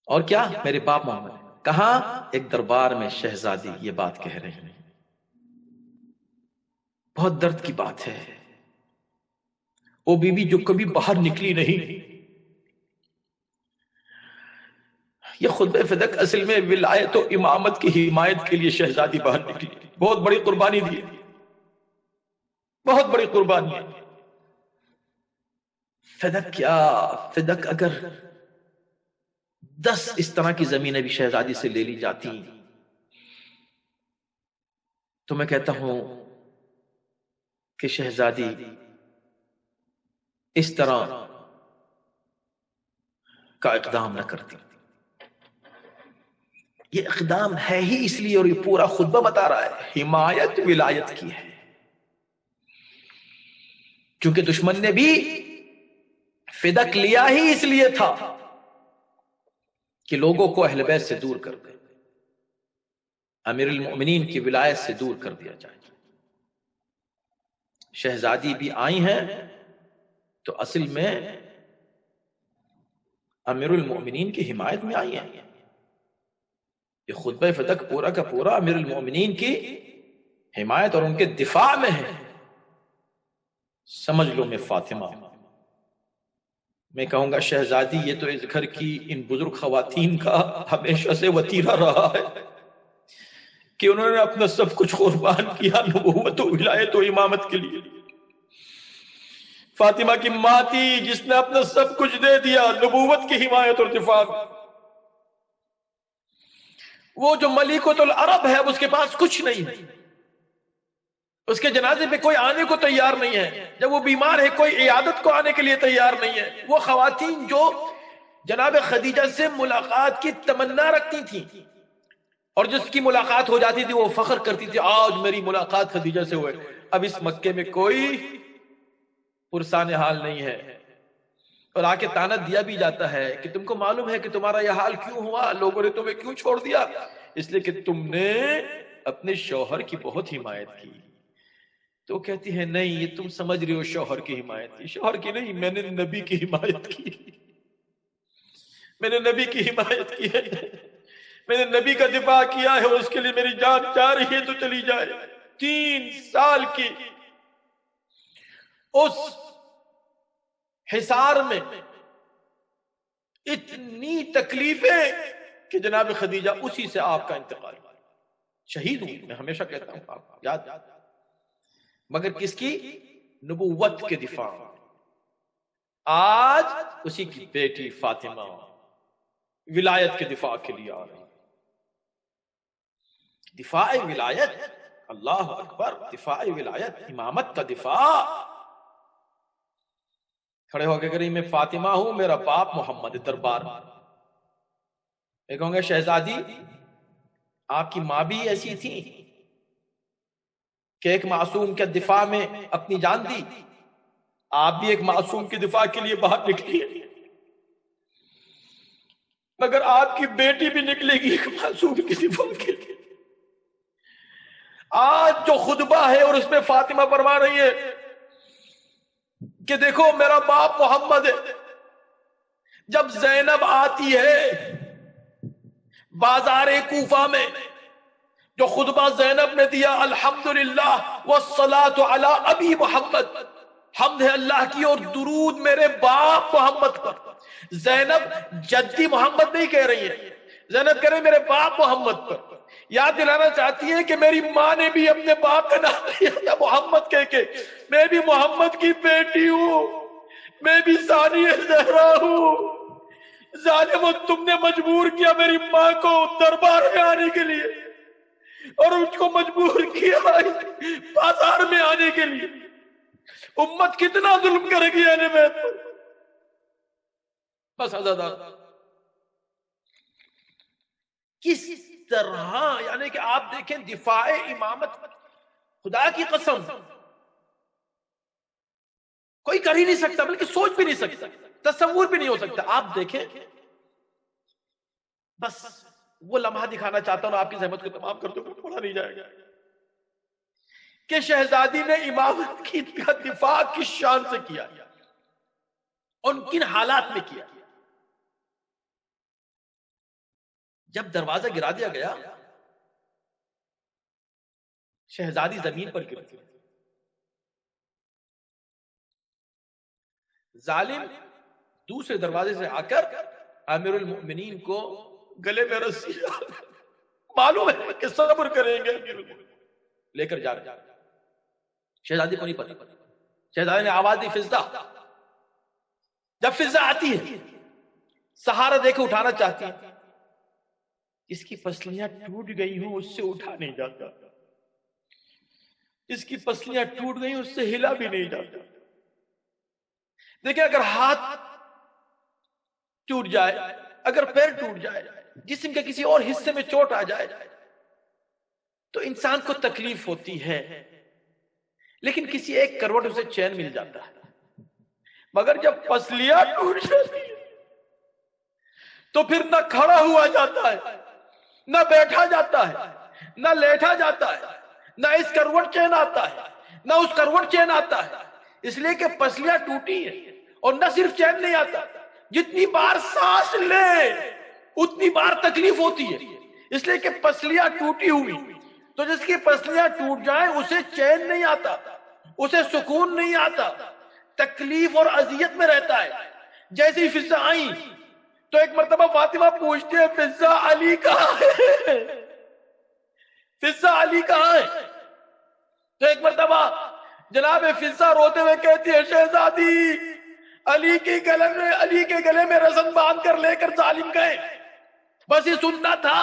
اور کیا؟ میرے باپ محمد. کہاں؟ ایک دربار میں شہزادی یہ بات کہہ رہی ہیں. بہت درد کی بات ہے. وہ بی بی جو کبھی باہر نکلی نہیں. یہ خطبہ فدق اصل میں ولایت و امامت کی حمایت کے لیے شہزادی باہر نکلی. بہت بڑی قربانی دی، بہت بڑی قربانی. فدق کیا؟ فدق اگر 10 اس طرح کی زمینیں بھی شہزادی سے لے لی جاتی تو میں کہتا ہوں کہ شہزادی اس طرح کا اقدام نہ کرتی. یہ اقدام ہے ہی اس لیے، اور یہ پورا خطبہ بتا رہا ہے، حمایت ولایت کی ہے. کیونکہ دشمن نے بھی فدق لیا ہی اس لیے تھا کہ لوگوں کو اہل بیت سے دور کر دے، امیر المؤمنین کی ولایت سے دور کر دیا جائے. شہزادی بھی آئی ہیں تو اصل میں امیر المؤمنین کی حمایت میں آئی ہیں. یہ خطبہ فدق پورا کا پورا امیر المؤمنین کی حمایت اور ان کے دفاع میں ہے. سمجھ لو میں فاطمہ. میں کہوں گا شہزادی یہ تو اس گھر کی ان بزرگ خواتین کا ہمیشہ سے وتیرہ رہا ہے کہ انہوں نے اپنا سب کچھ قربان کیا نبوت و ولایت و امامت کے لیے. فاطمہ کی ماں تھی جس نے اپنا سب کچھ دے دیا نبوت کی حمایت اور دفاع میں. وہ جو ملکۃ العرب ہے اس کے پاس کچھ نہیں ہے، اس کے جنازے پہ کوئی آنے کو تیار نہیں ہے. جب وہ بیمار ہے کوئی عیادت کو آنے کے لیے تیار نہیں ہے. وہ خواتین جو جناب خدیجہ سے ملاقات کی تمنا رکھتی تھیں اور جس کی ملاقات ہو جاتی تھی وہ فخر کرتی تھی آج میری ملاقات خدیجہ سے ہوئے. اب اس مکے میں کوئی پرسان حال نہیں ہے، اور آ کے طعنہ دیا بھی جاتا ہے کہ تم کو معلوم ہے کہ تمہارا یہ حال کیوں ہوا، لوگوں نے تمہیں کیوں چھوڑ دیا؟ اس لیے کہ تم نے اپنے شوہر کی بہت حمایت کی. تو کہتی ہے نہیں یہ تم سمجھ رہے ہو شوہر کی حمایت کی. شوہر کی نہیں، میں نے نبی کی حمایت کی. میں نے نبی کی حمایت کی ہے، میں نے نبی کا دفاع کیا ہے، اور اس کے لیے میری جان جا رہی ہے تو چلی جائے. 3 سال کی اس حصار میں اتنی تکلیفیں کہ جناب خدیجہ اسی سے آپ کا انتقال ہوا. شہید ہوں میں ہمیشہ کہتا ہوں، آپ یاد، مگر کس کی؟ نبوت کے دفاع۔ آج اسی کی بیٹی فاطمہ ولایت کے دفاع کے لیے آ رہی، دفاع ولایت، اللہ اکبر، دفاع ولایت، امامت کا دفاع۔ کھڑے ہو کے کہیں میں فاطمہ ہوں، میرا باپ محمد، دربار میں کہوں گے شہزادی آپ کی ماں بھی ایسی تھی کہ ایک معصوم کے دفاع میں اپنی جان دی، آپ بھی ایک معصوم کے دفاع کے لیے باہر نکلی، مگر آپ کی بیٹی بھی نکلے گی ایک معصوم کے دفاع کے لیے۔ آج جو خطبہ ہے اور اس میں فاطمہ فرما رہی ہے کہ دیکھو میرا باپ محمد ہے، جب زینب آتی ہے بازار کوفہ میں، جو خطبہ زینب نے دیا، الحمدللہ والصلاۃ علی ابی محمد، حمد ہے اللہ کی اور درود میرے باپ محمد پر۔ زینب جدی محمد نہیں کہہ رہی ہے، زینب کہہ رہی میرے باپ محمد پر۔ یاد دلانا چاہتی ہے کہ میری ماں نے بھی اپنے باپ کا نام لیا تھا محمد کہہ کے، میں بھی محمد کی بیٹی ہوں، میں بھی ثانیہ زہرا ہوں۔ ظالمو تم نے مجبور کیا میری ماں کو دربار میں آنے کے لیے، اور اس کو مجبور کیا بازار میں آنے کے لیے۔ امت کتنا ظلم کرے گی اہل بیت پر۔ بس حضرت کس طرح، یعنی کہ آپ دیکھیں دفاع امامت، خدا کی قسم کوئی کر ہی نہیں سکتا، بلکہ سوچ بھی نہیں سکتا، تصور بھی نہیں ہو سکتا۔ آپ دیکھیں، بس وہ لمحہ دکھانا چاہتا ہوں، آپ کی زحمت کو تمام کر دوں، پڑھا نہیں جائے گا، کہ شہزادی نے امامت کی دفاع کس شان سے کیا، ان کن حالات میں کیا۔ جب دروازہ گرا دیا گیا، شہزادی زمین پر گر گئی، ظالم دوسرے دروازے سے آ کر امیر المؤمنین کو گلے میں رسی، معلوم ہے کہ صبر کریں گے، لے کر جا رہے، شہزادی کو نہیں پتا۔ شہزادی نے آواز دی فضہ، جب فضہ آتی ہے سہارا دے کے اٹھانا چاہتی ہے، اس کی پسلیاں ٹوٹ گئی ہوں اس سے اٹھا نہیں جاتا، اس کی پسلیاں ٹوٹ گئی اس سے ہلا بھی نہیں جاتا۔ دیکھیں اگر ہاتھ ٹوٹ جائے، اگر پیر ٹوٹ جائے، جسم کے کسی اور حصے میں چوٹ آ جائے تو انسان کو تکلیف ہوتی ہے، لیکن کسی ایک کروٹ اسے چین مل جاتا ہے۔ مگر جب پسلیاں ٹوٹ جاتی ہیں تو پھر نہ کھڑا ہوا جاتا ہے، نہ بیٹھا جاتا ہے، نہ لیٹا جاتا ہے، نہ اس کروٹ چین آتا ہے، نہ اس کروٹ چین آتا ہے، اس لیے کہ پسلیاں ٹوٹی ہیں۔ اور نہ صرف چین نہیں آتا، جتنی بار سانس لے اتنی بار تکلیف ہوتی ہے، اس لیے کہ پسلیاں ٹوٹی ہوئی، تو جس کی پسلیاں ٹوٹ جائیں اسے چین نہیں آتا، اسے سکون نہیں آتا، تکلیف اور اذیت میں رہتا ہے۔ جیسے ہی فضہ آئیں تو ایک مرتبہ فاطمہ پوچھتے ہیں فضہ علی کہاں ہے، فضہ علی کہاں ہے؟ تو ایک مرتبہ جناب فضہ روتے ہوئے کہتی ہے شہزادی علی کے گلے میں رسن باندھ کر لے کر ظالم گئے، بس یہ سننا تھا،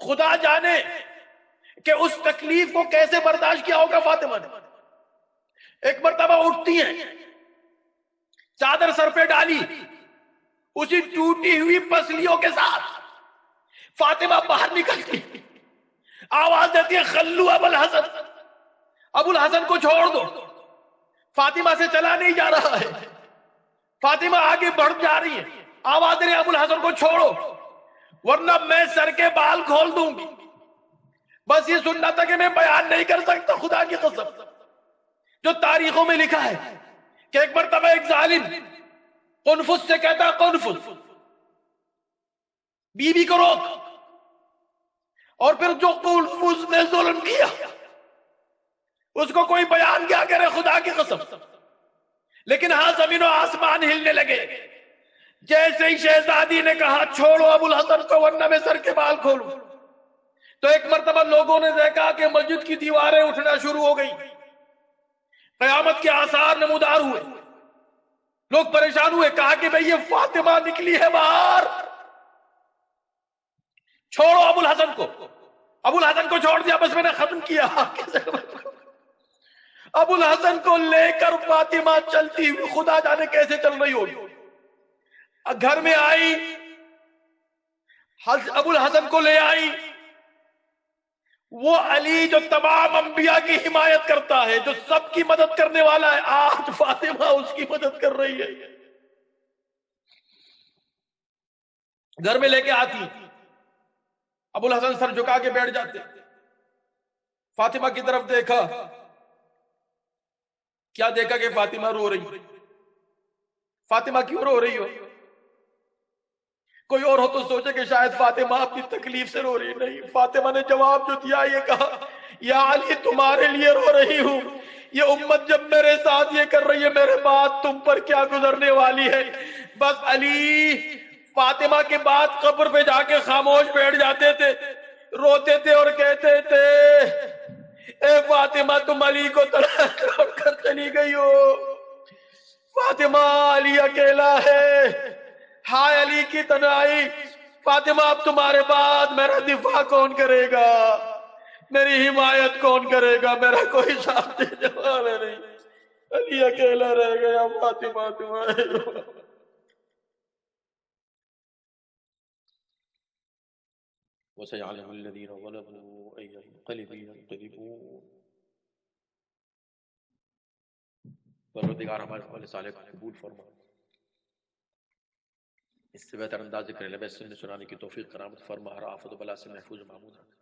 خدا جانے کہ اس تکلیف کو کیسے برداشت کیا ہوگا فاطمہ نے۔ ایک مرتبہ اٹھتی ہیں، چادر سر پہ ڈالی، اسی ٹوٹی ہوئی پسلیوں کے ساتھ فاطمہ باہر نکلتی، آواز دیتی ہے خلو ابو الحسن، ابو الحسن کو چھوڑ دو، فاطمہ سے چلا نہیں جا رہا ہے۔ فاطمہ آگے بڑھ جا رہی ہے، آواز دے رہی ہے ابو الحسن کو چھوڑو ورنہ میں سر کے بال کھول دوں گی۔ بس یہ سننا تھا کہ میں بیان نہیں کر سکتا، خدا کی قسم، جو تاریخوں میں لکھا ہے کہ ایک مرتبہ ایک ظالم قنفذ سے کہتا قنفذ بی بی کو روک، اور پھر جو قنفذ نے ظلم کیا اس کو کوئی بیان کیا کرے، خدا کی قسم۔ لیکن ہاں زمین و آسمان ہلنے لگے جیسے ہی شہزادی نے کہا چھوڑو ابو الحسن کو ورنہ میں سر کے بال کھولوں، تو ایک مرتبہ لوگوں نے دیکھا کہ مسجد کی دیواریں اٹھنا شروع ہو گئی، قیامت کے آثار نمودار ہوئے، لوگ پریشان ہوئے، کہا کہ بھئی یہ فاطمہ نکلی ہے باہر، چھوڑو ابو الحسن کو۔ ابو الحسن کو چھوڑ دیا، بس میں نے ختم کیا۔ ابو الحسن کو لے کر فاطمہ چلتی ہوئی خدا جانے کیسے چل رہی ہوگی، گھر میں آئی، ابو الحسن کو لے آئی۔ وہ علی جو تمام انبیاء کی حمایت کرتا ہے، جو سب کی مدد کرنے والا ہے، آج فاطمہ اس کی مدد کر رہی ہے۔ گھر میں لے کے آتی، ابو الحسن سر جھکا کے بیٹھ جاتے، فاطمہ کی طرف دیکھا، کیا دیکھا کہ فاطمہ رو رہی۔ فاطمہ کیوں رو رہی ہو؟ کوئی اور ہو تو سوچے کہ شاید فاطمہ اپنی تکلیف سے رو رہی، نہیں، فاطمہ نے جواب جو دیا یہ کہا، یا علی تمہارے لیے رو رہی ہوں، یہ امت جب میرے ساتھ یہ کر رہی ہے، میرے بعد تم پر کیا گزرنے والی ہے۔ بس علی فاطمہ کے بعد قبر پہ جا کے خاموش بیٹھ جاتے تھے، روتے تھے اور کہتے تھے، اے فاطمہ تم علی کو چھوڑ کر چلی گئی ہو، فاطمہ علی اکیلا ہے، ہائے علی کی تنہائی، فاطمہ اب تمہارے بعد میرا دفاع کون کرے گا، میری حمایت کون کرے گا، میرا کوئی ساتھ دینے والا نہیں، علی اکیلا رہ گیا، فاطمہ تمہارے وَسَيَعْلَمُ الَّذِينَ ظَلَمُوا أَيَّ مُنقَلِبٍ يَنقَلِبُونَ۔ پروردگار ہمارے عمل صالح کو قبول فرما، اس سے بہتر انداز ذکر لبے سننے سنانے کی توفیق کرامت فرما، ہر آفت و بلا سے محفوظ و محمود رکھ،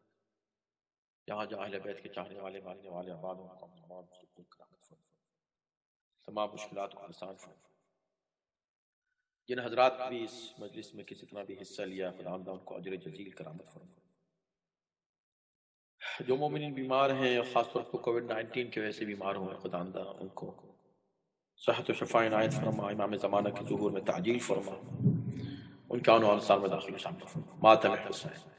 جہاں جہاں اہل بیت کے چاہنے والے ماننے والے آباد و تمام سکون کرامت فرما، تمام مشکلات کو آسان فرما۔ جن حضرات بھی اس مجلس میں کسی طرح بھی حصہ لیا، خداوند ان کو اجر جزیل کرامت فرما۔ جو مومنین بیمار ہیں، خاص طور پر کووڈ-19 کی وجہ سے بیمار ہوئے، خداوند ان کو صحت و شفا عنایت فرما، امام زمانہ کے ظہور میں تعجیل فرما، ان کے آن و انصار میں داخل و شامل فرما۔ مات الحسین۔